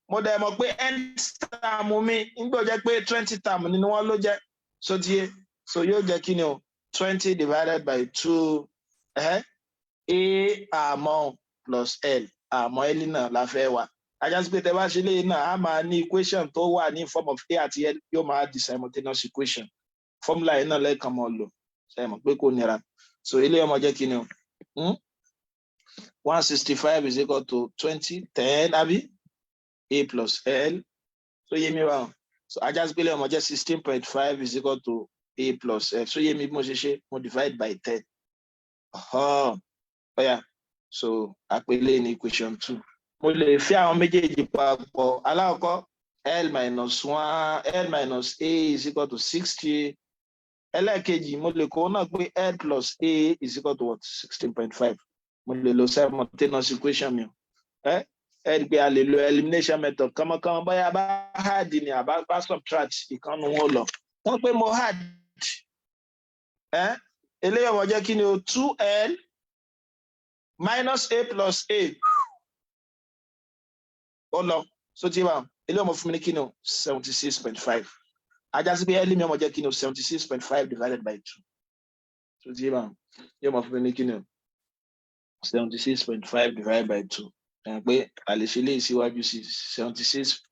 mo dẹ̀ mọ̀ pé n term mi nígbà jẹ́ pé 20 term ni wọ́n ló jẹ́ so yóò jẹ́ kí ni o 20 divided by 2 àmọ́ plus L àmọ́ L náà la fẹ́ wá ajá sí pé tẹ́ bá ṣe léyìn náà a máa ní equation tó wà ní form of A àti L yóò máa di simultaneous equation formula yìí náà lẹ́ẹ̀kan mọ́ lò ṣe mọ̀ pé kò nira so ilé ọmọ jẹ́ kí ni o 165 is equal to 20 10 àbí A plus L so yé mi wá so ajá sí pé ilé ọmọ jẹ́ 16.5 is equal to A plus L so yé mi bí mo ṣe mo divide by 10 yeah. So àpèlé ní equation 2 mo lè fi àwọn méjèèjì papọ̀ alákọ̀ọ́kọ́ L minus 1 L minus A is equal to 60 ẹlẹ́ẹ̀kejì mo lè kó náà pé L plus A is equal to what 16.5 mo lè lo simultaneous equation mi ẹ pé a lè lo elimination method kánmọ́kánmọ́ bóyá bá hard ni àbá bá subtract ìkànnì wọn lọ wọ́n pé mo hard eléyìí ọmọ jẹ́ kí ni o 2L minus A plus A ó lọ so tí wà eléyìí ọmọ fún mi ní kí ni o 76.5 ajá sí pé L mi ọmọ jẹ́ kí ni o 76.5 divided by 2 so tí wà yóò mọ fún mi ní kí ni o 76.5 divided by 2 ẹ̀ pé a lè ṣe léyìí síwájú sí 76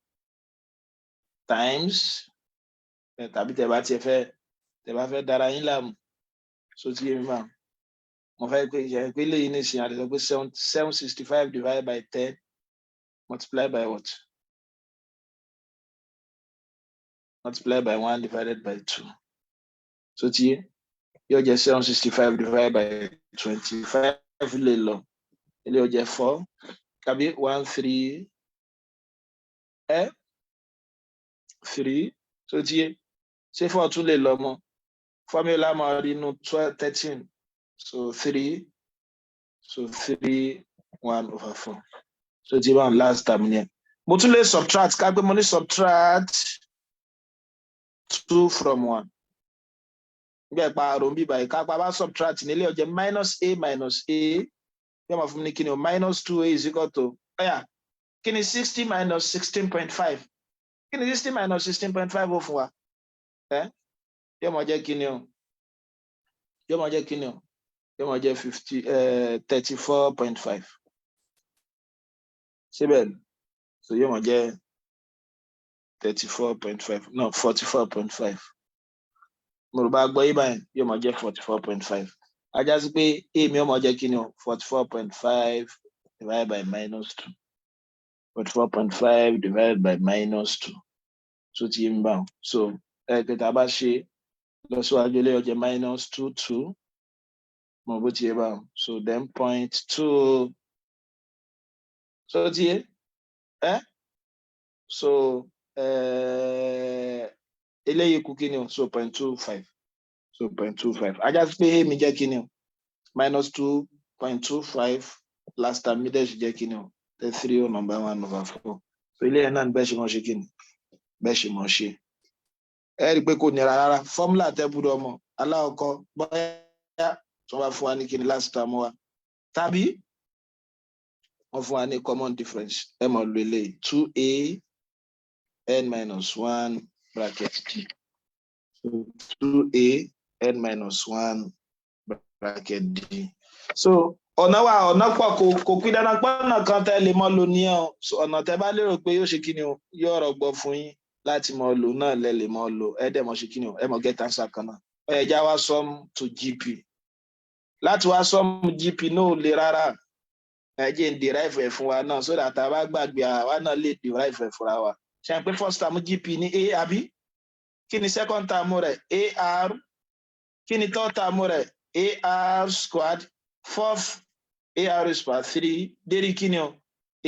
times tàbí tẹ́ bá fẹ́ dára yín láàmú so tí yẹn máa mo fẹ́ pé léyìí ní ìsìn àdìsọ pé 765 divided by 10 multiplied by what? Multiplied by 1 divided by 2 so tí yóò jẹ́ 765 divided by 25 lè lọ ilé yóò jẹ́ 4 tàbí 1 3 3 so tí ṣé 4 tún lè lọ mọ́ formula máa rí inú 13 so 3 1/4 so tí wọ́n last time yẹn mo tún lè subtract ká pé mo ní subtract 2 from 1 nígbà ìpa àrùn bíbá yìí ká pa bá subtract nílé ó jẹ́ minus A yóò máa fún mi ní kí ni o minus 2A is equal to kí ni 60 minus 16.5 kí ni 60 minus 16.5 ó fún wa yóò máa jẹ́ kí ni o yóò máa jẹ́ kí ni o yóò máa jẹ́ 34.5 síbẹ̀ so yóò máa jẹ́ 34.5 no 44.5 mo rò bá gbọ́ yí báyìí yóò máa jẹ́ 44.5 ajá sí pé èmi yóò máa jẹ́ kí ni o 44.5 divided by minus 2 44.5 divided by minus 2 so ti yé mi báwọn so pé tá a bá ṣe lọ síwájú ilé ó jẹ́ minus 2 mo bó ti yé báwọn so then 0.2 so ti yé so eléyìí kú kí ni o so 0.25 so 0.25 ajá sí pé èmi jẹ́ kí ni o minus 2.25 last time mi dẹ̀ ṣe jẹ́ kí ni o 3 number 1/4 so ilé yẹn náà ni bẹ́ẹ̀ ṣe mọ̀ ṣe kí ni bẹ́ẹ̀ ṣe mọ̀ ṣe ẹ rí i pé kò nira rárá fọ́múlà tẹ́bùrọ̀ ọmọ aláwọ̀kọ́ bóyá tí wọ́n bá fún wa ní kí ni last time wa tàbí wọ́n fún wa ní common difference ẹ mọ̀ lo eléyìí 2A n minus 1 bracket d so 2A n minus 1 bracket d so ọ̀nà pọ̀ kò pín dandan pọ́nà kan tẹ́ lè mọ́ lò ní so ọ̀nà tẹ́ bá lérò pé yóò ṣe kí ni o yóò rọgbọ fún yín láti mọ́ lò náà lẹ lè mọ́ lò ẹ̀ẹ́dẹ̀ mọ́ ṣe kí ni o ẹ mọ́ get answer kan náà ó yẹ já wá sum to GP láti wá sum GP náà lè rárá ẹ jẹ́ ń derive ẹ̀ fún wa náà so that a bá gbàgbé àwa náà lè derive ẹ̀ fúnra wa ṣe pé first term GP ní A àbí kí ni second term rẹ̀ AR kí ni third term rẹ̀ AR squared fourth AR is per 3 dérí kí ni o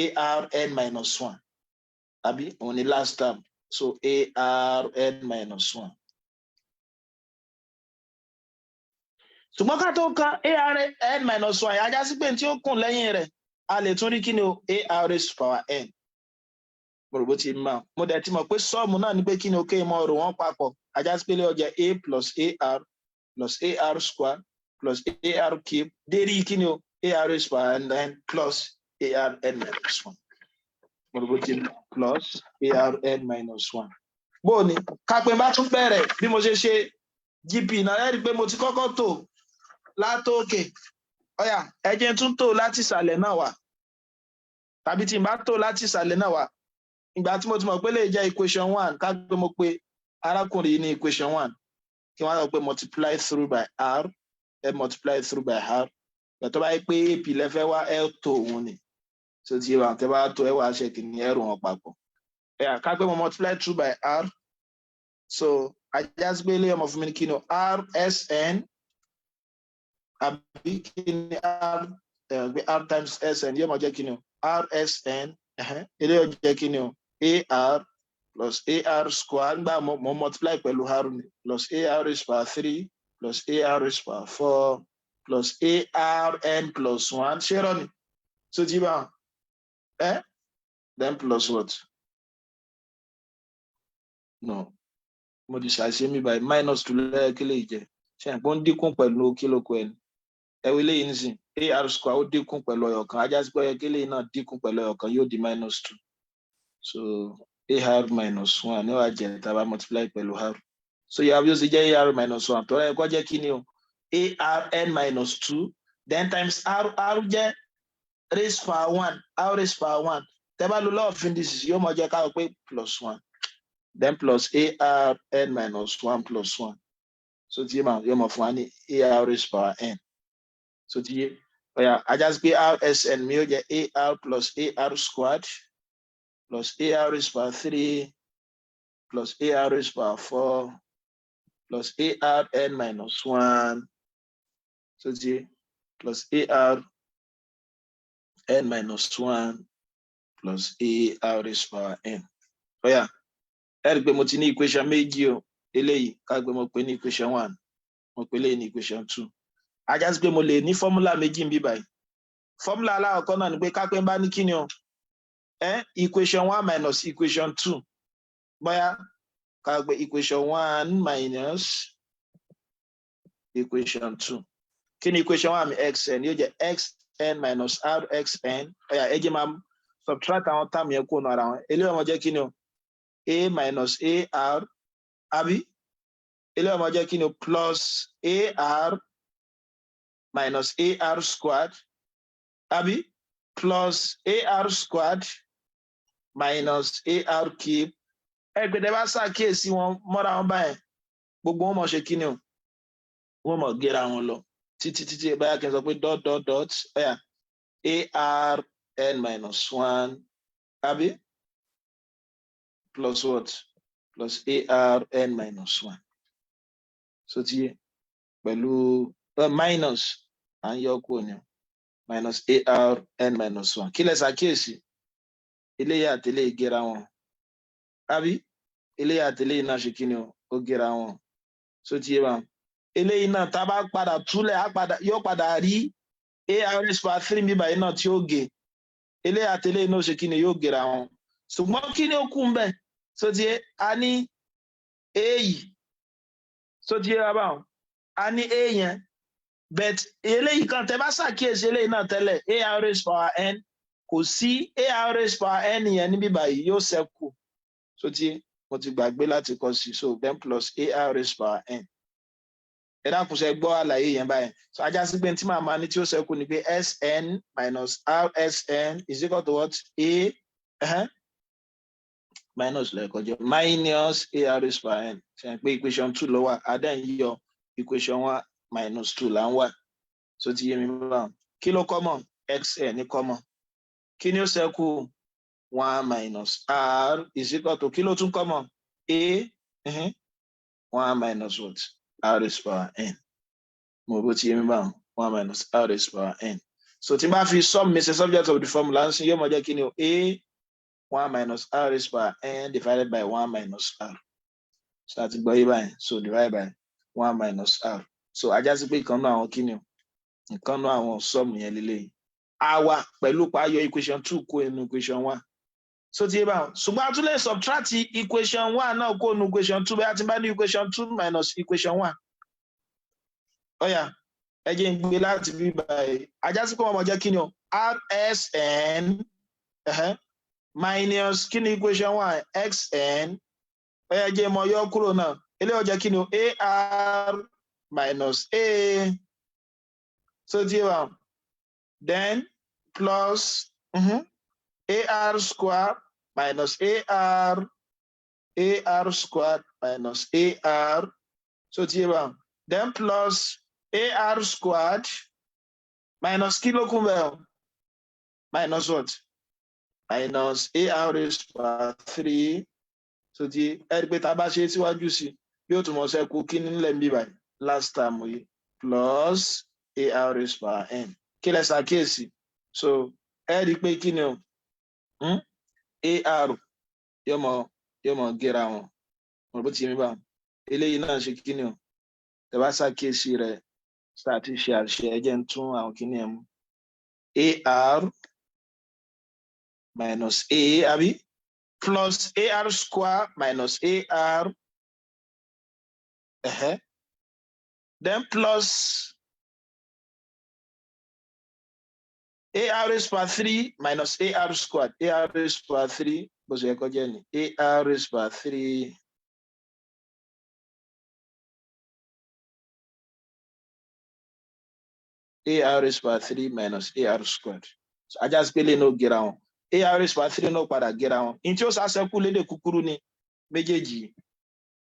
AR n minus 1 àbí òun ni last term so AR n minus 1 ṣùgbọ́n ká tó kan AR n minus 1 ajá sí pé tí ó kùn lẹ́yìn rẹ̀ a lè tún rí kí ni o AR raised power n mo rò bó ti máa mo dẹ̀ ti mọ̀ pé sọ́ọ̀mù náà ni pé kí ni o kéèmọ̀ ọ̀rọ̀ wọn papọ̀ ajá sí pé lè ọjà A plus AR square plus AR cube dérí kí ni o AR raised power n plus AR n minus 1 mo rò bó ti plus AR n minus 1 bó ni kápẹ́ bá tún bẹ̀rẹ̀ bí mo ṣe GP náà ẹ rí pé mo ti kọ́kọ́ tò látòkè Ọ̀yà ẹ jẹ́ tún tó láti ìsàlẹ̀ náà wá tàbí tí n bá tó láti ìsàlẹ̀ náà wá ìgbà tí mo ti mọ̀ pé lè jẹ́ equation 1 ká gbé mo pé arákùnrin yìí ní equation 1 kí wọ́n á sọ pé multiply through by r ẹ multiply through by r tó bá yẹ pé ap lẹ́fẹ́ wá ẹ tó òun ni tó ti wà tẹ́ bá tó ẹ wá ṣe kìíní ẹrù wọn papọ̀ ká gbé mo multiply through by r so ajá sí pé ilé ọmọ fún mi ní kí ni rsn àbí kí ni r times sn yóò máa jẹ́ kí ni rsn ilé ọjọ́ jẹ́ kí ni ar plus ar square nígbà mo multiply pẹ̀lú r plus ar raised power 3 plus ar raised power 4 plus arn plus 1 ṣé rọ ni so ti bá then plus what no mo ti ṣàṣe mi by minus 2 lẹ́ẹ̀kí lè jẹ́ ṣe àpò ń dínkù pẹ̀lú kílókù ẹni ẹ̀wí lẹ́yìn nísìn ar square ó dínkù pẹ̀lú ọ̀yọ̀kan ajá sí pé ọ̀yọ̀ kílé náà dínkù pẹ̀lú ọ̀yọ̀kan yóò di minus 2 so ar minus 1 ní wàá jẹ́ tá a bá multiply pẹ̀lú r so yàrá bí ó ṣe jẹ́ ar minus 1 tó ẹ̀kọ́ jẹ́ kí ni o arn minus 2 then times r jẹ́ raised power 1 r raised power 1 tẹ́ bá lo law of indices yóò mọ̀ jẹ́ káwọ́ pé plus 1 then plus arn minus 1 plus 1 so tí yóò mọ̀ fún wa ní ar raised power n so tí ọ̀yà ajá sí pé rsn mi yóò jẹ́ ar plus ar squared plus ar raised power 3 plus ar raised power 4 plus arn minus 1 so tí plus arn minus 1 plus ar raised power n ọ̀yà ẹ̀rí pé mo ti ní equation méjì o eléyìí ká gbé mo pè ní equation 1 mo pè léyìí ní equation 2 ajá sí pé mo lè ní fọ́múlà méjì ń bí báyìí fọ́múlà aláwọ̀kọ́ náà ni pé ká pé ń bá ní kíni o equation 1 minus equation 2 bóyá ká gbé equation 1 minus equation 2 kí ni equation 1 mi xn yóò jẹ́ xn minus rxn ọ̀yà ẹ jẹ́ máa subtract àwọn táàmù yẹn kúrò náà ara wọn eléyìí ọmọ jẹ́ kíni o a minus ar àbí eléyìí ọmọ jẹ́ kíni o plus ar minus ar squared àbí plus ar squared minus ar cube ẹgbẹ̀dẹ̀ bá ṣàkíyèsí wọn mọ́ra wọn báyẹn gbogbo wọn mọ̀ ṣe kíni o wọ́n mọ̀ gẹ́ra wọn lọ títí báyà kí n sọ pé dot dot dot ọ̀yà arn minus 1 àbí plus what plus arn minus 1 so tí pẹ̀lú minus à ń yọ kúrò ní minus arn minus 1 kí lẹ ṣàkíyèsí eléyà àti eléyìí gẹ́ra wọn àbí eléyà àti eléyìí náà ṣe kíni o ó gẹ́ra wọn so tí yé bá eléyìí náà tá a bá padà túlẹ̀ yóò padà rí ar raised power 3 mi báyìí náà tí ó gé eléyà àti eléyìí náà ṣe kíni yóò gẹ́ra wọn ṣùgbọ́n kí ni ó kù ń bẹ̀ so tí a ní a yìí so tí yé bá wọn a ní a yẹn but eléyìí kan tẹ́ bá ṣàkíyèsí eléyìí náà tẹ́lẹ̀ ar raised power n kò sí ar raised power n yẹn níbí báyìí yóò ṣẹ́kù so tí mo ti gbàgbé láti kọ sí so then plus ar raised power n ẹ dákun ṣe gbọ́ àlàyé yẹn báyìí so ajá sí pé tí màá máa ní tí ó ṣẹ́kù ni pé sn minus rsn is equal to what a minus lẹ́ẹ̀kọjọ́ minus ar raised power n ṣe pé equation 2 ló wà adé ń yọ equation 1 minus 2 là ń wà so ti yé mi báwọn kí ló kọ́mọ̀ xn ní kọ́mọ̀ kí ni ó ṣẹ́kù 1 minus r is equal to kí ló tún kọ́mọ̀ a 1 minus what r raised power n mo bó ti yé mi báwọn 1 minus r raised power n so tí n bá fi sum mi ṣe subject of the formula ń sin yóò mọ jẹ́ kí ni o a 1 minus r raised power n divided by 1 minus r so àti gbọ́ yé báyìí so divided by 1 minus r so ajá sí pé ìkan náà àwọn kí ni o nǹkan náà àwọn sum yẹn lélẹ́yìn a wà pẹ̀lú payọ equation 2 kó inú equation 1 so ti yé báwọn ṣùgbọ́n a tún lè subtract equation 1 náà kó inú equation 2 bẹ́ẹ̀ a ti bá ní equation 2 minus equation 1 ọ̀yà ẹ jẹ́ n gbé láti bí báyìí ajá sí pé wọ́n mọ̀ jẹ́ kí ni o rsn minus kí ni equation 1 xn ọ̀yà jẹ́ mọ̀ yọ kúrò náà eléyìí ó jẹ́ kí ni o, AR minus A. So ti wà then plus AR squared minus AR squared minus AR. So then plus AR squared minus kilocumbel minus what? Minus AR raised by 3. So the ẹgbẹ́ tá a bá ṣe síwájú sí yóò tún mọ̀ ṣẹ́kù kí ní lẹ́m̀bí báyìí last time yìí plus AR raised by n. Kí lẹ ṣàkíyèsí? So ẹ rí i pé kí ni o? AR yóò mọ̀ gẹ́ra wọn. Mo bó ti yé mi báwọn. Eléyìí náà ṣe kí ni o? Tẹ bá ṣàkíyèsí rẹ̀ ṣáàtì ṣe àṣẹ ẹjẹ́ ń tún àwọn kí ni ẹ̀ mú. AR minus A, àbí? Plus AR square minus AR. Then plus AR raised by 3 minus AR squared. AR raised by 3. AR raised by 3. AR raised by 3 minus AR squared. So I just barely no get on. AR raised by 3 no pada get on. Into your circle lédè kúkúrú ni méjèèjì.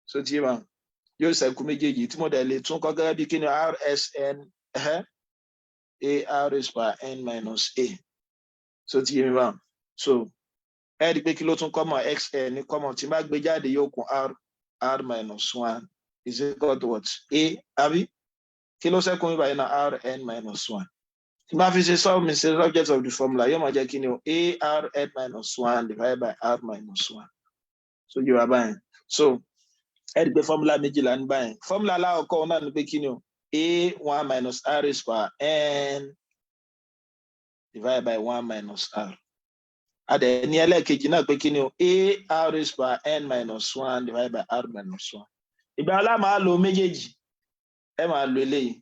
So tí ma yóò circle méjèèjì tí mo dẹ̀ lè tún kọ gẹ́gẹ́ bí kí ni RSN AR raised by n minus A. So tí mi ma. So ẹ rí pé kí ló tún common XN ní common tí bá gbé jáde yóò kún R minus 1 is equal to what? A, àbí? Kí ló ṣẹ́kù mi báyìí náà Rn minus 1. Tí bá fi ṣe solve mi ṣe subject of the formula yóò máa jẹ́ kí ni o ARn minus 1 divided by R minus 1. So yóò wá báyìí. So ẹ rí pé formula méjìlá ní báyìí. Formula aláwọ̀kọ́ náà ni pé kí ni o A1 minus R raised by n divided by 1 minus R. Adẹ̀ ní ẹlẹ́ẹ̀kejì náà pé kí ni o AR raised by n minus 1 divided by R minus 1. Ìgbà ọlá máa lo méjèèjì. Ẹ máa lo eléyìí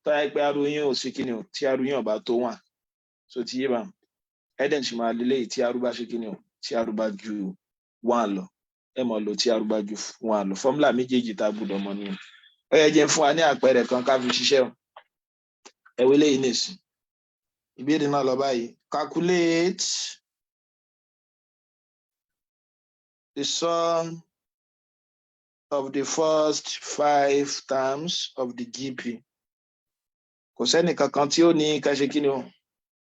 tó yẹ pé aróyìn ò sí kí ni o tí aróyìn ọba tó wà. So ti yé bá ẹ dẹ̀ sì máa lo eléyìí tí arúgbá ṣe kí ni o tí arúgbá ju 1 lọ. Ẹ máa lo tí arúgbá ju 1 lọ. Fọ́múlà méjèèjì tá a gbọ́dọ̀ mọ̀ nìyẹn. Ó yẹ jẹ́ fún wa ní àpẹẹrẹ kan ká fi ṣiṣẹ́ o. Ẹ wo eléyìí nìsín. Ìbéèrè náà lọ báyìí. Calculate the sum of the first 5 terms of the GP. Kò sẹ́ni kankan tí ó ní ká ṣe kí ni o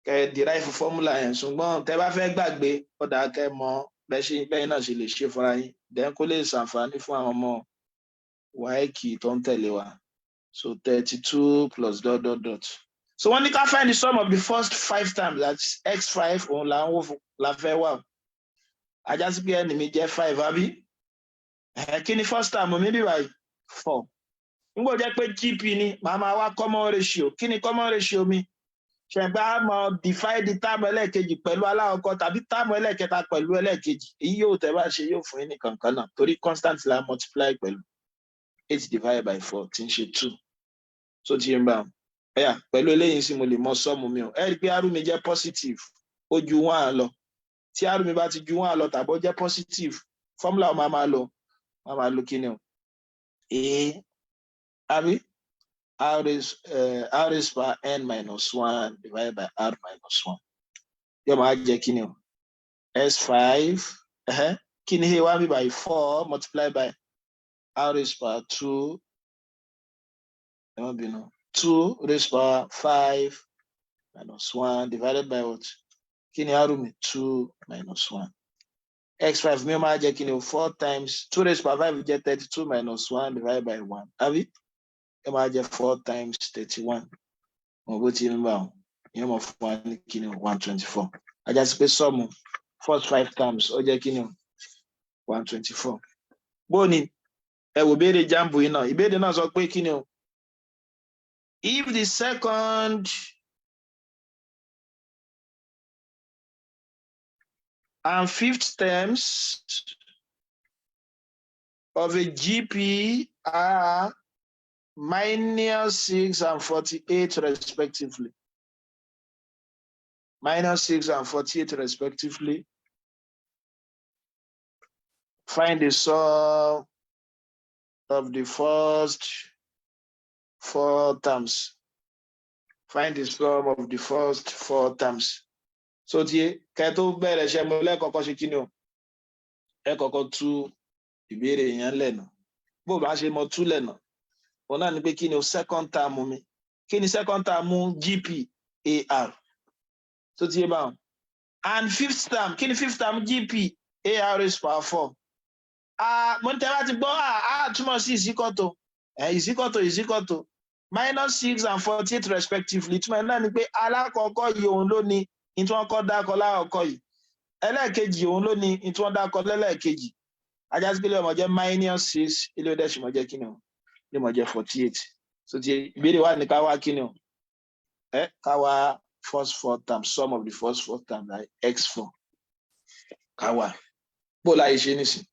kẹ́ derive formula yẹn ṣùgbọ́n tẹ́ bá fẹ́ gbàgbé ó dáa kẹ́ mọ̀ bẹ́ẹ̀ náà ṣe lè ṣe fúnra yín then kó lè ṣàǹfààní fún àwọn ọmọ wáìkì tó ń tẹ̀lé wa. So 32 plus ... So wọ́n ní ká find the sum of the first 5 terms, that's x5 òun la fẹ́ wà. Ajá sí pé ẹni mi jẹ́ 5 àbí? Kí ni first term mi bí báyìí? 4. Nígbà jẹ́ pé GP ni màá máa wá common ratio. Kí ni common ratio mi? Ṣẹ̀gbá mọ̀ divide term ẹlẹ́ẹ̀kejì pẹ̀lú aláwọ̀kọ́ tàbí term ẹlẹ́ẹ̀kẹta pẹ̀lú ẹlẹ́ẹ̀kejì. Èyí yóò tẹ́ bá ṣe yóò fún yín ní kankan náà torí constant la multiply pẹ̀lú 8 divided by 4 tí ń ṣe 2. So ti ń bá ẹ̀yà pẹ̀lú eléyìí sí mo lè mọ sọ́ọ̀mù mi o. Ẹ rí i pé arú mi jẹ́ positive ó ju 1 lọ. Tí arú mi bá ti ju 1 lọ tàbí ó jẹ́ positive formula máa máa lo kí ni o? Àbí? R raised by n minus 1 divided by R minus 1. Yóò máa jẹ́ kí ni o? S5. Kí ni wá bí by 4 multiplied by R raised by 2. 2 raised by 5 minus 1 divided by what? Kí ni arú mi? 2 minus 1. X5 mi máa jẹ́ kí ni o? 4 times 2 raised by 5 jẹ́ 32 minus 1 divided by 1. Àbí? Ẹ máa jẹ́ 4 times 31. Mo bó ti ń bá wọn. Ìyẹn mọ̀ fún wa ní kí ni o? 124. Ajá sí pé sọ́ọ̀mù first 5 terms ó jẹ́ kí ni o? 124. Bó ni ẹ wò béèrè JAMB yìí náà. Ìbéèrè náà sọ pé kí ni o? If the second and 5th terms of a GP are -6 and 48 respectively. -6 and 48 respectively. Find the sum of the first 4 terms. Find the sum of the first 4 terms. So tí kẹ́tó bẹ̀rẹ̀ ṣe mo lẹ́kọ̀ọ́kọ́ ṣe kí ni o? Ẹ kọ́kọ́ tú ìbéèrè yẹn lẹ́nu. Bó bá ṣe mo tú lẹ́nu. Òun náà ni pé kí ni o second term mi? Kí ni second term GPAR? So tí yé bá wọn. And fifth term, kí ni fifth term GPAR is power 4? Mo ní tẹ́ bá ti gbọ́ túmọ̀ sí is equal to -6 and 48 respectively. Túmọ̀ náà ni pé alákọ̀ọ́kọ́ yìí òun ló ní tí wọ́n kọ́ dákọ̀ lákọ̀ọ́kọ́ yìí. Ẹlẹ́ẹ̀kejì òun ló ní tí wọ́n dákọ̀ lẹ́lẹ́ẹ̀kejì. Ajá sí pé ilé ọmọ jẹ́ -6, ilé ọdẹ ṣì mọ̀ jẹ́ kí ni o? Ilé ọmọ jẹ́ 48. So ti ìbéèrè wà ní ká wá kí ni o? Ká wá first 4 terms, sum of the first 4 terms like x4. Ká wá. Bó láyé ṣe nísìn?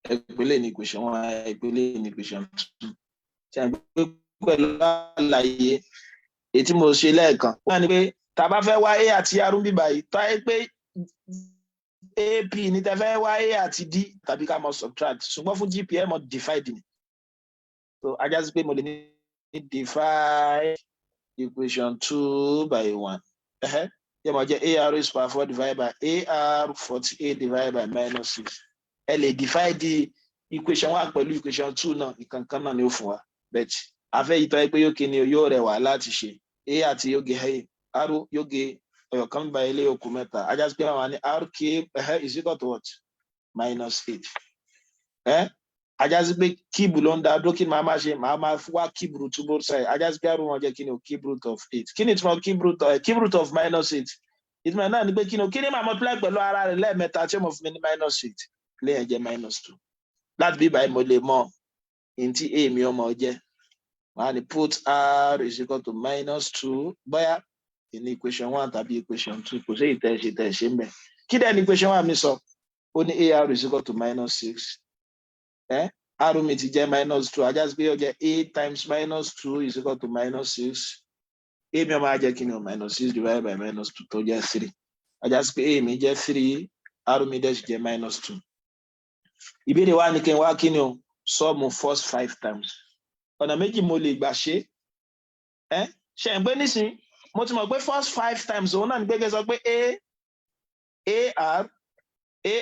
Ìpele ní equation 1, ìpele ní equation 2. Ṣé ẹ gbé pẹ̀lú àlàyé èyí tí mo ṣe lẹ́ẹ̀kan? Wọ́n ní pé tá bá fẹ́ wá a àti r bí báyìí, tá yé pé ap ní tẹ́ fẹ́ wá a àti d tàbí ká mọ̀ subtract. Ṣùgbọ́n fún GPA mo divide ni. So ajá sí pé mo lè ní divide equation 2 by 1. Yẹ mo jẹ́ AR is power 4 divided by AR 48 divided by -6. Ẹ lè divide the equation 1 pẹ̀lú equation 2 náà, ìkankan náà ni ó fún wa. But afẹ́ yìí tó yẹ pé yóò kíni yóò rẹwà láti ṣe. A àti yóò gé R yóò gé ọ̀yọ̀kan by ilé okùn mẹ́ta. Ajá sí pé àwọn ní R cube is equal to what? -8. Ajá sí pé cube ló ń da dúró kí ni màá máa ṣe? Màá máa wá cube root to both sides. Ajá sí pé R wọn jẹ́ kí ni o cube root of 8. Kí ni ìtumọ̀ cube root of -8? Ìtumọ̀ náà ni pé kí ni màá multiply pẹ̀lú ara rẹ̀ lẹ́ẹ̀mẹ́ta tí mo fún mi ní -8. Ilé yẹn jẹ́ -2. Láti bí báyìí mo lè mọ in tí a mi ọmọ jẹ́. Màá ní put R is equal to -2 bóyá in equation 1 tàbí equation 2 kò sí ìtẹ̀ṣe ń bẹ̀. Kí dẹ̀ ni equation 1 mi sọ? Ó ní AR is equal to -6. R mi ti jẹ́ -2. Ajá sí pé ó jẹ́ A times -2 is equal to -6. A mi ọmọ á jẹ́ kí ni o -6 divided by -2 tó jẹ́ 3. Ajá sí pé A mi jẹ́ 3, R mi dẹ̀ sì jẹ́ -2. Ìbéèrè wa ni kí n wá kí ni o sum first 5 times. Ọ̀nà méjì mo lè gbà ṣe. Ṣé ń gbé nísìn mo ti mọ̀ pé first 5 times òun náà ní gbẹ́gẹ́ sọ pé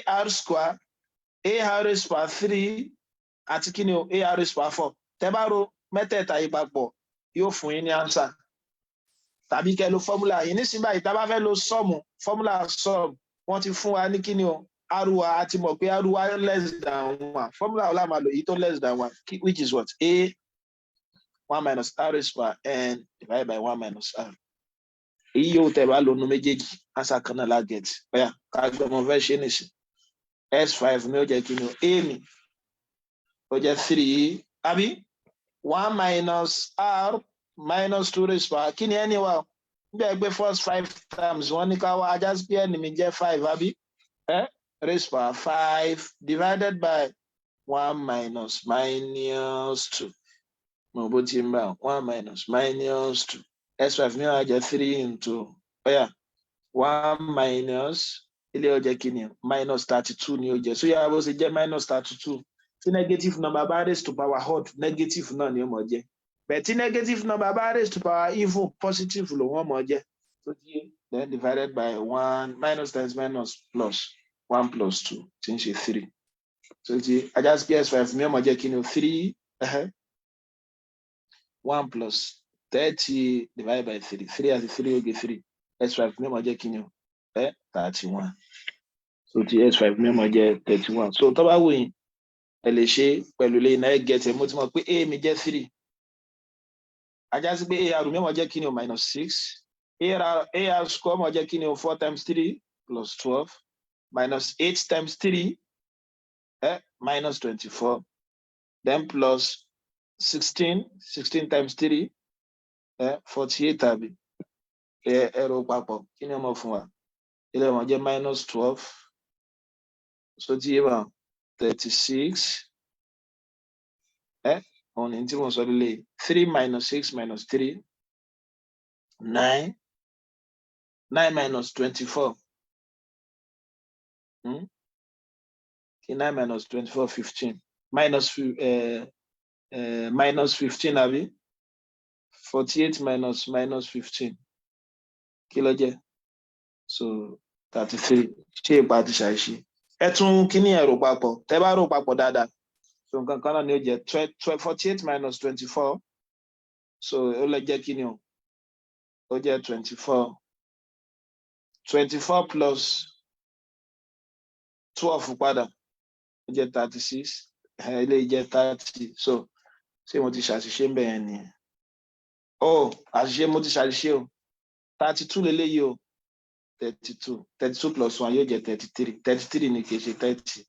AR square AR raised power 3 àti kí ni o AR raised power 4. Tẹ́ bá ro mẹ́tẹ̀ẹ̀ta yìí papọ̀ yóò fún yín ní answer. Tàbí kẹ́ lo formula yìí nísìn báyìí tá bá fẹ́ lo sum formula sum wọ́n ti fún wa ní kí ni o R wa àti mọ̀ pé R wa less than 1. Formula ọlá máa lò èyí tó less than 1 which is what? A 1 minus R raised power n divided by 1 minus R. Èyí yóò tẹ̀ bá lónú méjèèjì answer kan náà la get. Bóyá ká gbọ́ mo fẹ́ ṣe nìsín. S5 mi ó jẹ́ kí ni o A mi ó jẹ́ 3 àbí 1 minus R minus 2 raised power kí ni ẹni wa bí ẹgbẹ́ first 5 times wọ́n ní ká wá ajá sí pé ẹni mi jẹ́ 5 àbí raised power 5 divided by 1 minus -2. Mo bó ti ń bá 1 minus -2. S5 mi ó jẹ́ 3 into 1 minus ilé ó jẹ́ kí ni -32 ni ó jẹ́. So yàrá bó ṣe jẹ́ -32 tí negative number bá raised to power odd negative náà ni ó mọ̀ jẹ́. But tí negative number bá raised to power even positive ló wọ́n mọ̀ jẹ́. So then divided by 1 minus times minus plus 1 plus 2 tí ń ṣe 3. So ti ajá sí PS5 mi ó mọ̀ jẹ́ kí ni 3 1 plus 30 divided by 3. 3 àti 3 ó gé 3. S5 mi ó mọ̀ jẹ́ kí ni 31. So ti S5 mi ó mọ̀ jẹ́ 31. So tó bá wù yín ẹ lè ṣe pẹ̀lú lẹ́yìn náà get mo ti mọ̀ pé A mi jẹ́ 3. Ajá sí pé AR mi ó mọ̀ jẹ́ kí ni -6. AR square mọ̀ jẹ́ kí ni 4 times 3 plus 12 minus 8 times 3 minus 24 then plus 16 times 3 48 àbí ẹ̀rọ papọ̀ kí ni ọmọ fún wa ilé wọn jẹ́ -12 so ti yé bá 36 òun ní tí mo sọ lélẹ̀ 3 minus 6 minus 3 9 minus 24 kí 9 minus 24 15 minus 15 àbí 48 minus -15 kí ló jẹ́ so 33 ṣé ipa ti ṣàìṣe ẹ tún kíní ẹ rò papọ̀ tẹ́ bá rò papọ̀ dáadáa so nǹkan kan náà ni ó jẹ́ 48 minus 24 so ó lè jẹ́ kíní o ó jẹ́ 24 plus 12 padà ó jẹ́ 36 ilé jẹ́ 30 so ṣé mo ti ṣàṣìṣe ń bẹ̀ yẹn nìyẹn àṣìṣe mo ti ṣàṣìṣe o 32 lélẹ́yìí o 32 plus 1 yóò jẹ́ 33 ni kìí ṣe 30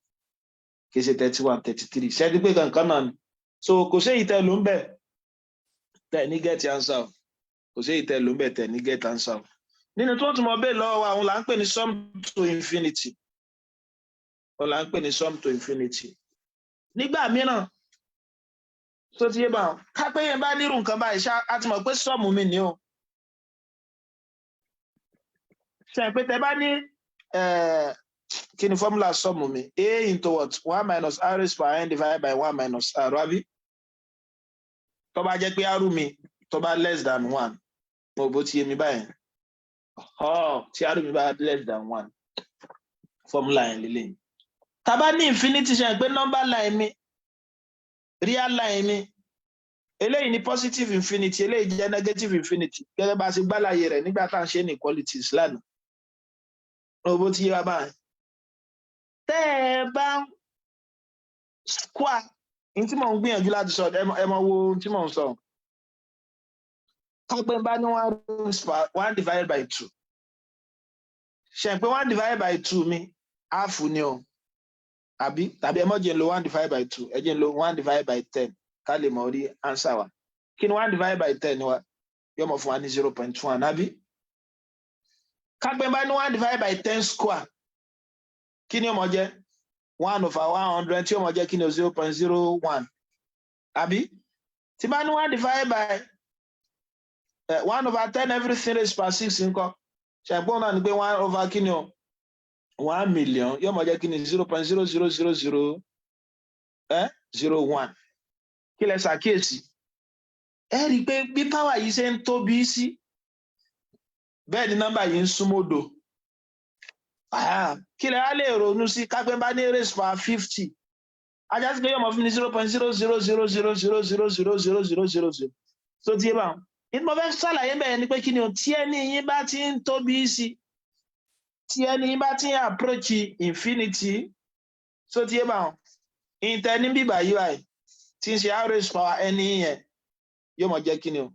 kìí ṣe 31 33 ṣẹ́ẹ́dí pé kankan náà ni so kò sí ìtẹ́ ló ń bẹ̀ tẹ̀ ní get answer kò sí ìtẹ́ ló ń bẹ̀ tẹ̀ ní get answer nínú tó tún mọ bẹ́ẹ̀ lọ́wọ́ àwọn là ń pè ní sum to infinity là ń pè ní sum to infinity nígbà mìíràn tó ti yé bá wọn ká pé yẹn bá nírú nǹkan báyìí ṣá a ti mọ̀ pé sum mi ni o ṣe pé tẹ bá ní kí ni formula sum mi a into what 1 minus r raised by n divided by 1 minus r àbí tó bá jẹ́ pé r mi tó bá less than 1 mo bó ti yé mi báyìí tí r mi bá less than 1 formula yẹn lélẹ̀ tá bá ní infinity ṣe pé number line mi real line mi eléyìí ni positive infinity eléyìí jẹ́ negative infinity gẹ́gẹ́ bá ṣe gbàlàyé rẹ̀ nígbà tá à ń ṣe ní inequalities lánàá owó tí yé wa báyìí tẹ́ ẹ bá square ní tí mò ń gbìyànjú láti sọ ẹ mọ wo ohun tí mò ń sọ kápẹ́ bá ní 1 divided by 2 ṣe pé 1 divided by 2 mi half ni o àbí tàbí ẹ mọ́ jẹ́ ń lo 1 divided by 2 ẹ jẹ́ ń lo 1 divided by 10 ká lè mọ̀ rí answer wa kí ni 1 divided by 10 wa yóò mọ̀ fún wa ní 0.1 àbí kápẹ́ bá ní 1 divided by 10 square kí ni ó mọ̀ jẹ́ 1 over 100 tí ó mọ̀ jẹ́ kí ni 0.01 àbí tí bá ní 1 divided by 1 over 10 everything raised by 6 nǹkan ṣàgbọ́n náà ni pé 1 over kí ni o 1 million yóò mọ̀ jẹ́ kí ni 0.00001 kí lẹ ṣàkíyèsí ẹ rí i pé bí power yìí ṣe ń tóbi sí bẹ́ẹ̀ ni nọ́mbà yìí ń súnmọ́dò kí lẹ á lè ronú sí kápẹ́ bá ní raise power 50 ajá sí pé yóò mọ̀ fún ní 0.00000000000 tó ti yé bá wọn ní mo fẹ́ ṣàlàyé bẹ́ẹ̀ ni pé kí ni o tí ẹni yín bá ti ń tóbi sí tí ẹni yín bá ti ń approach infinity tó ti yé bá wọn ìtẹ́ ní bíbá yìí báyìí tí ń ṣe raise power ẹni yẹn yóò mọ̀ jẹ́ kí ni o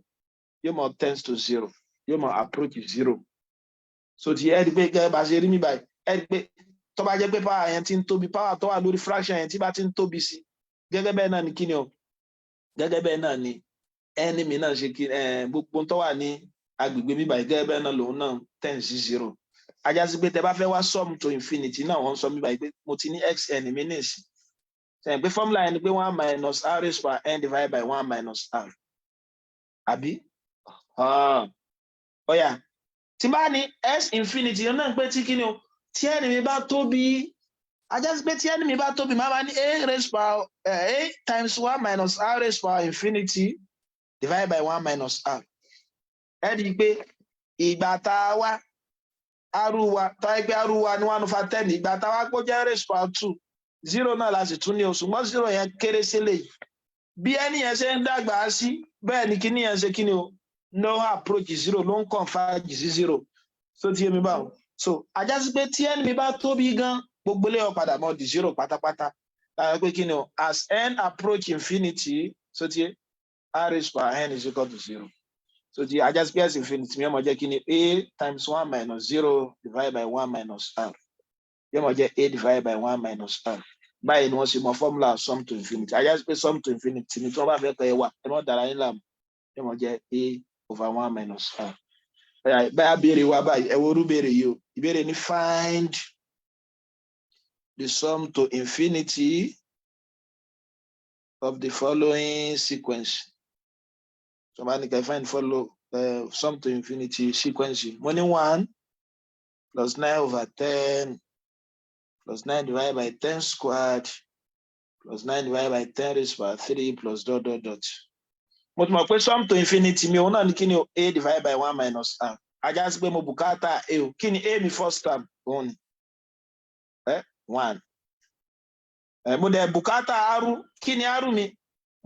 yóò mọ̀ tends to 0 yóò mọ̀ approach 0 so ti ẹ rí pé gẹ́gẹ́ bá ṣe rí mi báyìí ẹ rí pé tó bá jẹ́ pé power yẹn ti ń tóbi power tó wà lórí fraction yẹn tí bá ti ń tóbi sí gẹ́gẹ́ bẹ́ẹ̀ náà ni kí ni o gẹ́gẹ́ bẹ́ẹ̀ náà ni ẹni mi náà ṣe kí gbogbo tó wà ní agbègbè mi báyìí gẹ́gẹ́ bẹ́ẹ̀ náà lòun náà tends sí 0 ajá sí pé tẹ bá fẹ́ wá sum to infinity náà wọ́n sọ mi báyìí pé mo ti ní xn mi ní ìsìn sẹ́yìn pé formula yẹn ni pé 1 minus r raised by n divided by 1 minus r àbí ọ̀yà tí bá ní s infinity yẹn náà pé tí kí ni o tí ẹni mi bá tóbi ajá sí pé tí ẹni mi bá tóbi máa bá ní a raised by a times 1 minus r raised by infinity divided by 1 minus r ẹ rí i pé ìgbà tá a wá arúwa tá a gbé arúwa ní 1 over 10 ìgbà tá a wá kó jẹ́ raised by 2 0 náà la sì tún ní o ṣùgbọ́n 0 yẹn kéré sílẹ̀ yìí bí ẹni yẹn ṣe ń dàgbà sí bẹ́ẹ̀ ni kíní yẹn ṣe kíní o no approach 0 ló ń converge sí 0 so ti yé mi báwo so ajá sí pé tí ẹni mi bá tóbi gan gbogbo lè padà mọ́ di 0 pátápátá lára pé kíní o as n approach infinity so ti yé r raised by n is equal to 0 so ti ajá sí pé s infinity mi yóò mọ̀ jẹ́ kíní a times 1 minus 0 divided by 1 minus r yóò mọ̀ jẹ́ a divided by 1 minus r báyìí ni wọ́n ṣe mọ formula sum to infinity ajá sí pé sum to infinity ni tí wọ́n bá fẹ́ kọ́ ẹ wà ẹ mọ̀ dára yín láàmú yóò mọ̀ jẹ́ a over 1 minus r báyà béèrè wa báyìí ẹ wo orú béèrè yìí o ìbéèrè ní find the sum to infinity of the following sequence so bá ní ká find sum to infinity sequence mo ní 1 plus 9 over 10 plus 9 divided by 10 squared plus 9 divided by 10 raised by 3 plus dot dot dot. Mo ti mọ̀ pé sum to infinity mi òun náà ní kí ni o a divided by 1 minus r ajá sí pé mo bùkátà a o kí ni a mi first term òun ni 1 mo dẹ̀ bùkátà r kí ni r mi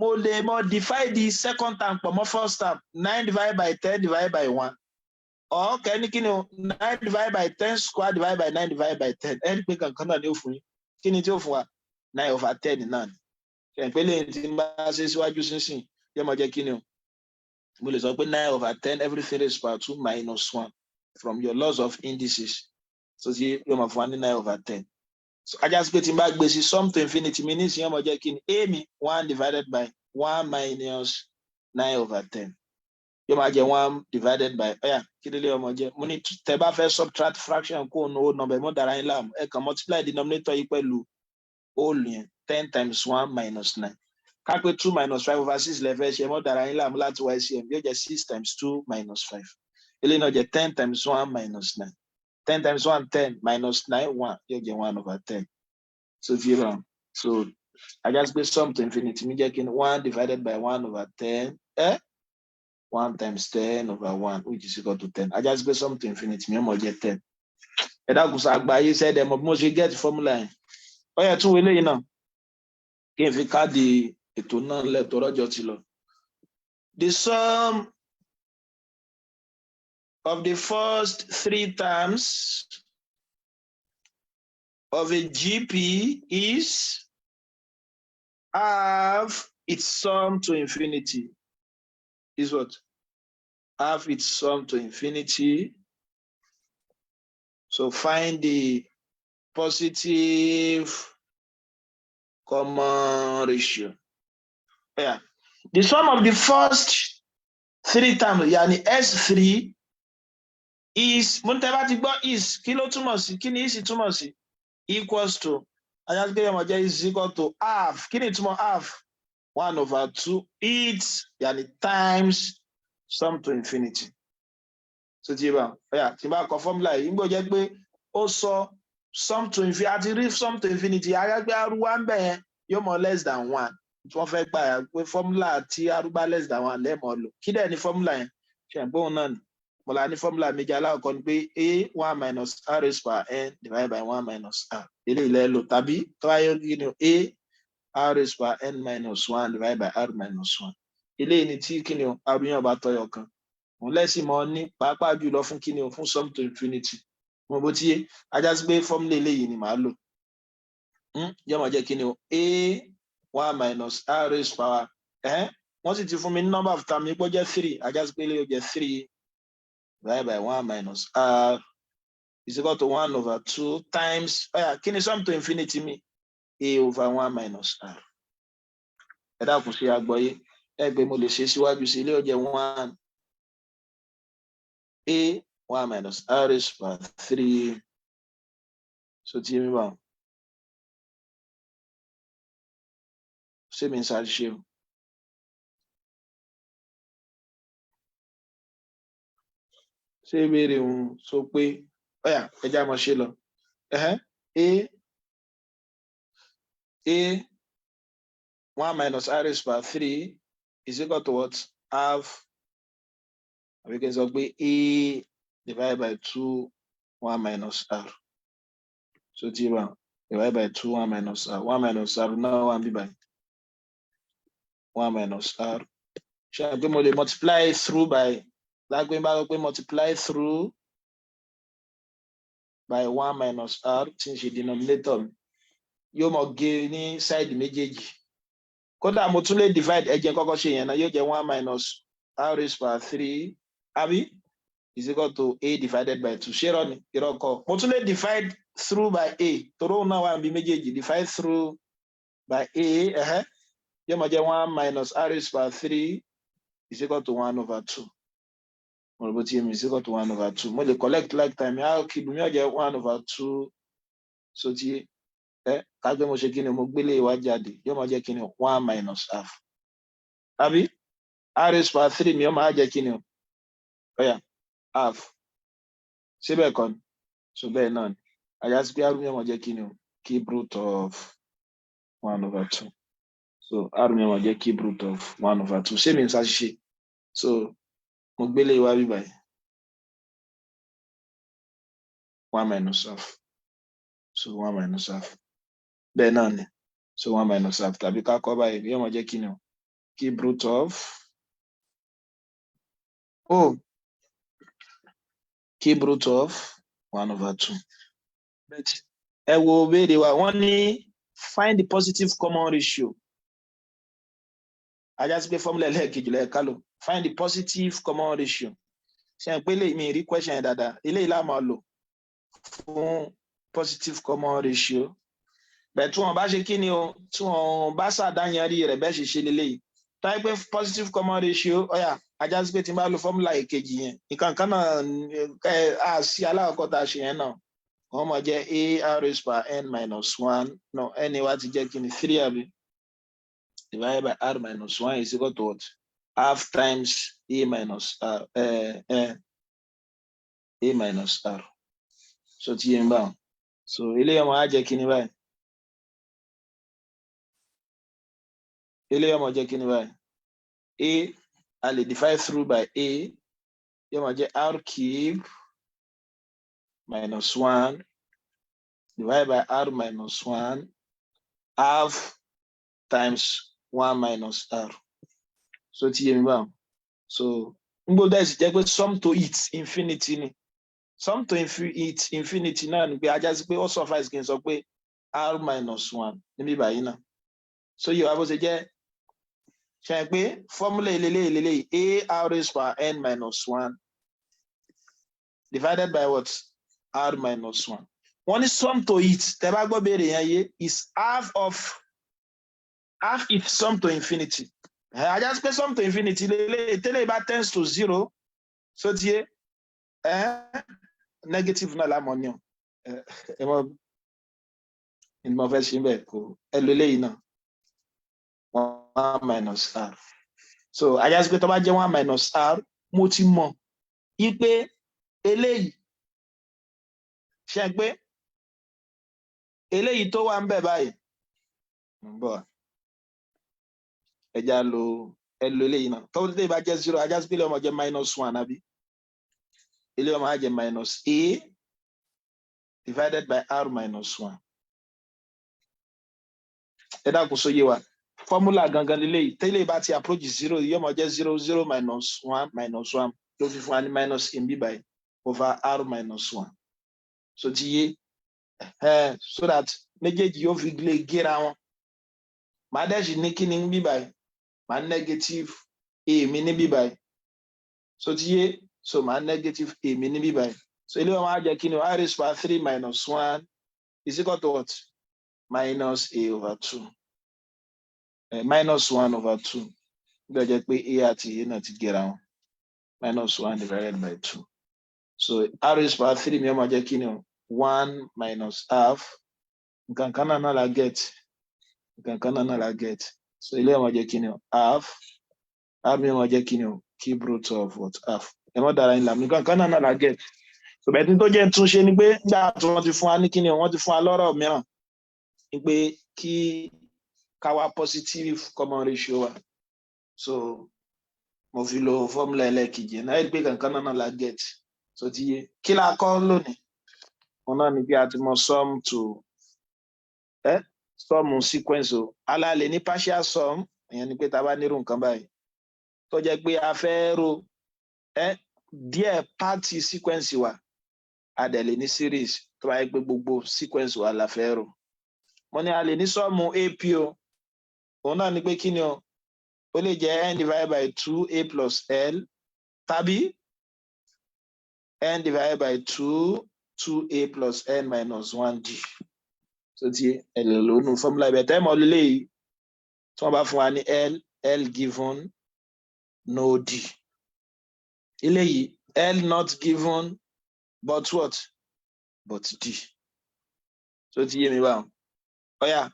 mo lè modify the second term pọ̀ mọ́ first term 9 divided by 10 divided by 1 or kẹ́ni kí ni o 9 divided by 10 square divided by 9 divided by 10 ẹni pé kankan náà ni ó fún yín kí ni tí ó fún wa 9/10 náà ni ṣẹ̀ǹpẹ́lẹ̀ tí n bá ṣe síwájú sínsìn yẹ́ mọ̀ jẹ́ kí ni o mo lè sọ pé 9/10 everything raised by 2 minus 1 from your laws of indices so tí yóò máa fún wa ní 9/10 so ajá sí pé tí n bá gbé sí sum to infinity mi nísìnyí yẹ́ mọ̀ jẹ́ kí ni a mi 1 divided by 1 minus 9/10 yóò máa jẹ 1 divided by kí lélẹ̀ ọmọ jẹ mo ní tẹ́ bá fẹ́ subtract fraction kó o number mo dára yín láàmú ẹ kàn multiply denominator yìí pẹ̀lú whole yẹn 10 times 1 minus 9 ká pé 2 minus 5/6 lẹ́fẹ́ ṣe mo dára yín láàmú láti YCM yóò jẹ 6 times 2 minus 5 eléyìí náà jẹ 10 times 1 minus 9 10 times 1 10 minus 9 1 yóò jẹ 1/10 so fi hàn so I just pé sum to infinity mi jẹ́ kí ni 1 divided by 1/10 1 times 10/1 which is equal to 10 I just pé sum to infinity mi ọmọ jẹ 10 ẹ dákun sá àgbáyé sẹ́dẹ̀ mọ̀ bí mo ṣe get formula yẹn ó yẹ tún wọlé yìí náà kí n fi káàdì ètò náà lẹ́tọ̀ rọ́jọ́ ti lọ. The sum of the first 3 terms of a GP is half its sum to infinity. Is what? Half its sum to infinity. So find the positive common ratio. Yeah. The sum of the first 3 terms, yani S3 is, is, kí ló túmọ̀ sí, kí ni is túmọ̀ sí? Equals to, is equal to half, kí ni túmọ̀ half? 1/2 its, yani times sum to infinity. So tí bá kọ formula yìí, nígbò jẹ́ pé ó sọ sum to infinity, àti rí sum to infinity, ayágbé arúgbá ń bẹ̀ yẹn yóò mọ less than 1. Tí wọ́n fẹ́ gbà yà pé formula tí arúgbá less than 1 lẹ́mọ̀ lò. Kí dẹ̀ ni formula yẹn? Ṣé ẹ̀ gbóhùn náà ni? Mo la ní formula méjì aláwọ̀kọ́ ni pé a 1 minus r raised power n divided by 1 minus r. Eléyìí lẹ́ lò tàbí tó wáyé kí ni a r raised power n minus 1 divided by r minus 1. Eléyìí ni tí kí ni o arúyàn bá tọyọ kan. Òun lẹ́sìn mọ́ ní pàápàá jùlọ fún kí ni o fún sum to infinity. Mo bó tí ajá sí pé formula eléyìí ni màá lò. Yóò máa jẹ́ kí ni o a 1 minus r raised power wọ́n sì ti fún mi ní number of terms mi pọ́ jẹ́ 3 ajá sí pé eléyìí ó jẹ́ 3 divided by 1 minus r is equal to 1/2 times kí ni sum to infinity mi a/1 minus r. Ẹ dákun sí àgbọ́yé ẹgbẹ́ mo lè ṣe síwájú sí ilé ó jẹ́ 1 a 1 minus r raised by 3 so tí mi bá ṣé mi ń ṣàṣìṣe o. Ṣé ìbéèrè òun sọ pé ẹja mọ̀ ṣe lọ a 1 minus r raised by 3 is equal to what? Half. We can sọ pé a divided by 2 1 minus r. So tí bá divided by 2 1 minus r. 1 minus r náà wà bí báyìí. 1 minus r. Ṣé àgbẹ̀ mo lè multiply through by lágbé bá gbé multiply through by 1 minus r tí ń ṣe denominator mi. Yóò mọ̀ gé ní side méjèèjì. Kódà mo tún lè divide ẹjẹ kọ́kọ́ ṣe yẹn náà yóò jẹ́ 1 minus r raised by 3 àbí is equal to a divided by 2. Ṣé rọ ni? Irọ́ kọ́. Mo tún lè divide through by a. Toro náà wà bí méjèèjì. Divide through by a. Yóò máa jẹ́ 1 minus r raised by 3 is equal to 1/2. Mo rò bó ti yé mi is equal to 1/2. Mo lè collect like time. Kí ibùmí ó jẹ́ 1/2. So tí kágbé mo ṣe kí ni mo gbélé ìwà jáde yóò máa jẹ́ kí ni 1 minus half. Àbí r raised by 3 ni yóò máa jẹ́ kí ni o half. Síbẹ̀ kan so bẹ́ẹ̀ náà ni àyà sí pé r yóò máa jẹ́ kí ni o cube root of 1/2. So r yóò máa jẹ́ cube root of 1/2. Ṣé mi ń ṣàṣìṣe? So mo gbélé ìwà bí báyìí. 1 minus half. So 1 minus half. Bẹ́ẹ̀ náà ni. So 1 minus half. Tàbí ká kọ́ báyìí, yóò máa jẹ́ kí ni o? Cube root of cube root of 1 over 2. But ẹ wo béèrè wa, wọ́n ní find the positive common ratio. Ajá sí pé formula ẹlẹ́ẹ̀kejì lẹ́ẹ̀ká lò. Find the positive common ratio. Ṣé ẹ pé lè mi rí question yẹn dáadáa? Eléyìí la máa lò fún positive common ratio. Bẹ́ẹ̀ tí wọ́n bá ṣe kí ni o? Tí wọ́n bá ṣàdáyanrí rẹ̀ bẹ́ẹ̀ ṣe ṣe leléyìí. Táyé pé positive common ratio, ọ̀yà ajá sí pé tí n bá lo formula èkejì yẹn, nǹkan kan náà a sí alákọ̀ọ́kọ́ tá a ṣe yẹn náà. Wọ́n máa jẹ́ a r raised by n minus 1. No, n wa ti jẹ́ kí ni 3 àbí? Divided by r minus 1 is equal to what? Half times a minus r. A minus r. So ti yẹn bá wọn. So eléyìí ọmọ á jẹ́ kí ni báyìí? Eléyìí ọmọ jẹ́ kí ni báyìí? A lè divide through by a. Yóò máa jẹ́ r cube minus 1 divided by r minus 1 half times 1 minus r. So ti yẹn bá wọn. So ngbó dẹ́ sì jẹ́ pé sum to it infinity ni. Sum to it infinity náà ni pé ajá sí pé ó suffice kí n sọ pé r minus 1 níbí báyìí náà. So yóò wá bó ṣe jẹ́ ṣe pé formula eléyìí a r raised by n minus 1 divided by what? R minus 1. Wọ́n ní sum to it tẹ́ bá gbọ́ béèrè yẹn yé is half if sum to infinity. Ajá sí pé sum to infinity tẹ́lẹ̀ bá tends to 0 so ti yé negative náà lámọ̀ ní ọ̀ ìmọ̀ fẹ́ ṣe bẹ́ẹ̀ kó ẹ lo eléyìí náà 1 minus r. So ajá sí pé tó bá jẹ́ 1 minus r mo ti mọ̀ ipe eléyìí ṣe pé eléyìí tó wà ń bẹ̀ báyìí ń bọ̀ ẹja lo eléyìí náà tó lè bá jẹ́ 0 ajá sí pé ọmọ jẹ́ minus 1 àbí eléyìí ọmọ á jẹ́ minus a divided by r minus 1. Ẹ dákun sóyè wa formula gangan leléyìí tẹ́lẹ̀ bá ti approach 0 yóò máa jẹ́ 0 minus 1 ló fi fún wa ní minus in bí báyìí over r minus 1. So ti yé so that méjèèjì yóò fi lè gera wọn. Màá dẹ̀ sì ní kíni bí báyìí màá negative a mi ní bí báyìí. So ti yé so màá negative a mi ní bí báyìí. So ilé wọn máa jẹ́ kíni r raised by 3 minus 1 is equal to what? Minus a over 2. Minus 1 over 2. Bí ó jẹ́ pé a àti a náà ti gera wọn. Minus 1 divided by 2. So r raised by 3 mi ó máa jẹ́ kíni 1 minus half. Nǹkan kan náà la get. Nǹkan kan náà la get. So ilé ó máa jẹ́ kíni half. R mi ó máa jẹ́ kíni cube root of what? Half. Ẹ mọ́ dára ńlá. Nǹkan kan náà la get. So bẹ́ẹ̀ tí tó jẹ́ tún ṣe ni pé nígbà tí wọ́n ti fún wa ní kíni wọ́n ti fún wa lọ́rọ̀ mìíràn ni pé kí ká wá positive common ratio wa. So mo fi lo formula ẹlẹ́ẹ̀kejì náà ẹ pé kankan náà la get. So ti yé kí la kọ́ lónìí wọn náà ni bí a ti mọ sum to sum sequence o alálẹ̀ ní partial sum ìyẹn ni pé tá a bá nírú nǹkan báyìí tó jẹ́ pé a fẹ́ ro díẹ̀ pàtì sequence wa a dẹ̀ lè ní series tó bá yẹ pé gbogbo sequence wa la fẹ́ ro. Mo ní a lè ní sum AP o òun náà ni pé kí ni o ó lè jẹ́ n divided by 2a plus l tàbí n divided by 2a plus n minus 1d. So ti ẹ lè lò nínú formula ibẹ̀ tẹ́ mọ̀ lélẹ́yìí tí wọ́n bá fún wa ní l given no d. Eléyìí l not given but what? But d. So ti yé mi báwọn. Ọ̀yà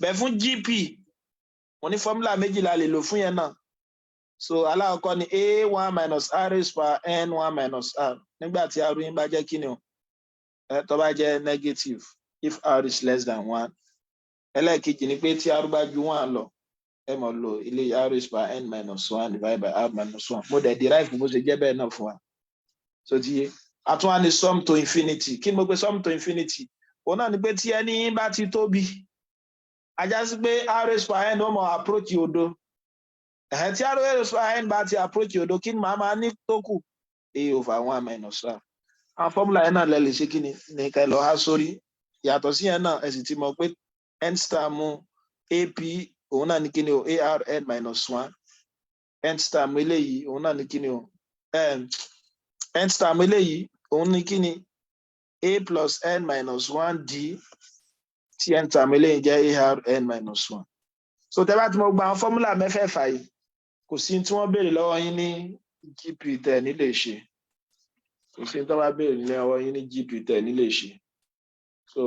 bẹ̀ fún gp wọ́n ní formula méjì la lè lò fún yẹn náà. So alákọ̀ọ́kọ́ ni a1 minus r raised by n1 minus r nígbà tí r yín bá jẹ́ kí ni o tó bá jẹ́ negative if r is less than 1. Ẹlẹ́ẹ̀kejì ni pé tí r bá ju 1 lọ ẹ mọ̀ lo ilé r raised by n minus 1 divided by r minus 1. Mo dẹ̀ derive bó ṣe jẹ́ bẹ́ẹ̀ náà fún wa. So ti yé àtún wá ní sum to infinity. Kí ni mo pè sum to infinity? Òun náà ni pé tí ẹni bá ti tóbi, ajá sí pé r raised by n ó mọ approach òdo. Tí r raised by n bá ti approach òdo, kí ni màá máa ní tó kù? A over 1 minus r. Àwọn fọ́múlà yẹn náà lẹ lè ṣe kí ni ká lọ há sórí. Yàtọ̀ sí yẹn náà ẹ sì ti mọ̀ pé nth term AP òun náà ni kí ni o ARN minus 1. Nth term eléyìí òun náà ni kí ni o nth term eléyìí òun ni kí ni A plus N minus 1D tí nth term eléyìí jẹ́ ARN minus 1. So tẹ́ bá ti mọ̀ gba àwọn fọ́múlà mẹ́fẹ̀ẹ̀fà yìí, kò sí tí wọ́n béèrè lọ́wọ́ yín ní GP tẹ̀ ní lè ṣe. Kò sí tí wọ́n bá béèrè lọ́wọ́ yín ní GP tẹ̀ ní lè ṣe. So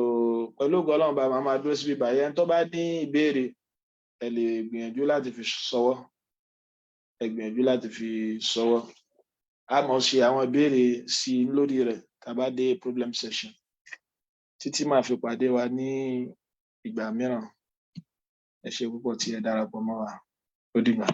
pẹ̀lú ògo Ọlọ́run bá máa dúró síbi báyìí. Ẹni tó bá ní ìbéèrè ẹ lè gbìyànjú láti fi ṣọwọ́. Ẹ gbìyànjú láti fi ṣọwọ́. A mọ̀ ṣe àwọn ìbéèrè sí lórí rẹ̀ tá bá dé problem session. Títí máa fi pàdé wa ní ìgbà mìíràn. Ẹ ṣé púpọ̀ tí ẹ darapọ̀ mọ́ wa. Ó dìgbà.